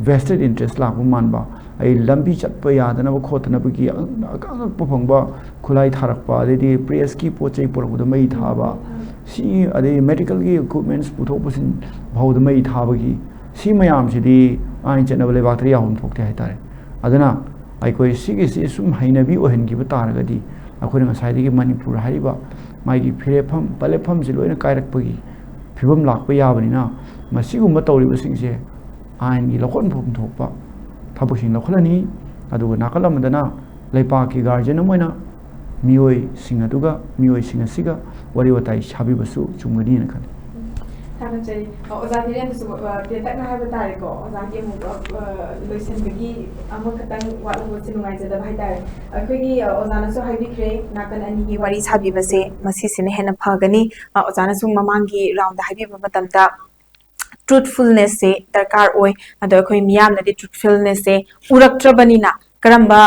vested interest la manba ai lambi chatpa yadana ba khotana bagi akang pofangba khulai tharakpa adedi press ki pochai porbuda mai thaba si ade medical gi equipments puthopusin bhawda mai thabagi si mayam sidi ain chanaba le bacteria hom thokte hai tare adana ai koi sigi si sum hainabi ohengi ba taragadi akhoi nga sai gi manipur hariba mai gi phirefam palefam si loina kairakpagi phibam lakpa yabani na masigumba tawriba singse ain gi lokon phom thokpa thabusing lokholani aduga nakalamdana leipa ki guardian moina mioi singa duga mioi singa siga wari watai shabi basu chungani na khali Tanachari oza diren su petak na haiba tare ko oza ki mu loisen bagi amok katang walu sinungai jada bhai tare akhoi oza na so haibi kre nakan ani gi wari sabi base masi sine hena phagani oza na su mamangi round da haibi matam da truthfulness se darkar oi ado khoi miyam na di truthfulness se uraktrabani na karamba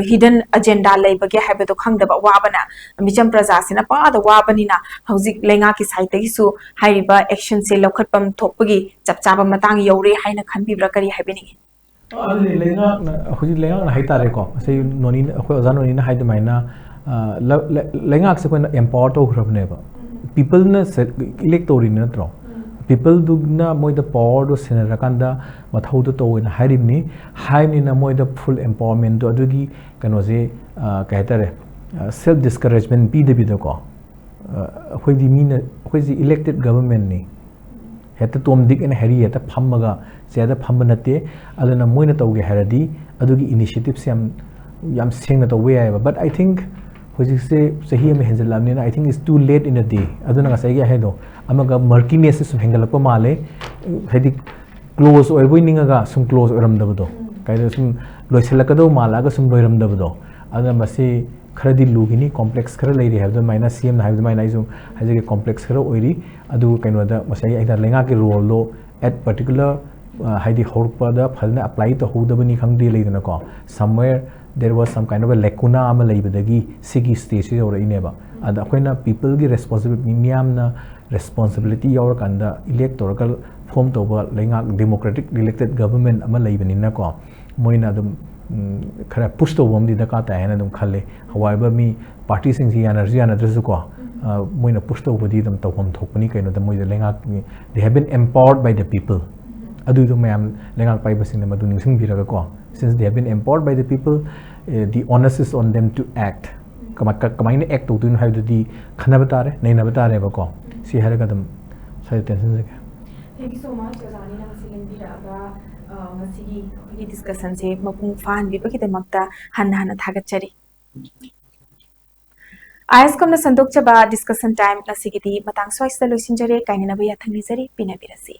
hidden agenda leibage haibado khangdaba wabana micham praja sina pa da wabani na hauzik lenga ki site gi su hairiba action se lokhatpam thokpagi chapchaba matang yore haina khanbibra kari haibini ali lenga huji lenga na haitare ko sei noni khoi ozan noni na haide maina lenga se ko empower to hrabne ba people na electory na tro people dugna moi the power do senera kanda mathau to in harimni haimni na moi the full empowerment do adugi kano je kaitare self discouragement bi de ko khoi di mina khoi ji elected government ni heta tom dik en hari heta phammaga jada phamma nate aduna moi na tawge haradi adugi initiatives yam singna to we but I think hojik se sahi me henjal lamni na I think it's too late in the day aduna ga sai ga hedo amaga murkiness sum hengalakpa male hedi close oi boininga ga sum close oram dabdo kaida sum loiselakado mala ga sum loiram dabdo adana masi kharadi lugini complex khara leiri habdo maina cm na habdo maina isum hajege complex khara oiri adu kaino da masai aida lenga ke role lo at particular haidi horpada phalna apply to hodabani khangdi leidana ko somewhere there was some kind of a lacuna ama leibadagi sigi stage ora ineba ada akoina people gi responsibility miyamna responsibility yaur kanda electoral form to ba lenga democratic elected government ama leibani na ko moina dum khara push to bom di da ka ta hena dum khalle however mi party sing si energy ana dresu ko moina push to bodi dum to hom thokpani kaino da moi lenga they have been empowered by the people adu do mayam lenga pai basing ma du ningsing biraga ko since they have been empowered by the people the onus is on them to act kamai ne act to dun ha du di khana batare nei na batare ba ko si haraga dum sai tension se Thank you so much, Azani na masilin biraga masigi ki discussion se mapung fan bi baki demakta hanna thagachari. ISCOM na sandok chaba discussion time na sigidi matang swais da loisinjare kainina ba yathang nizari pinabirasi.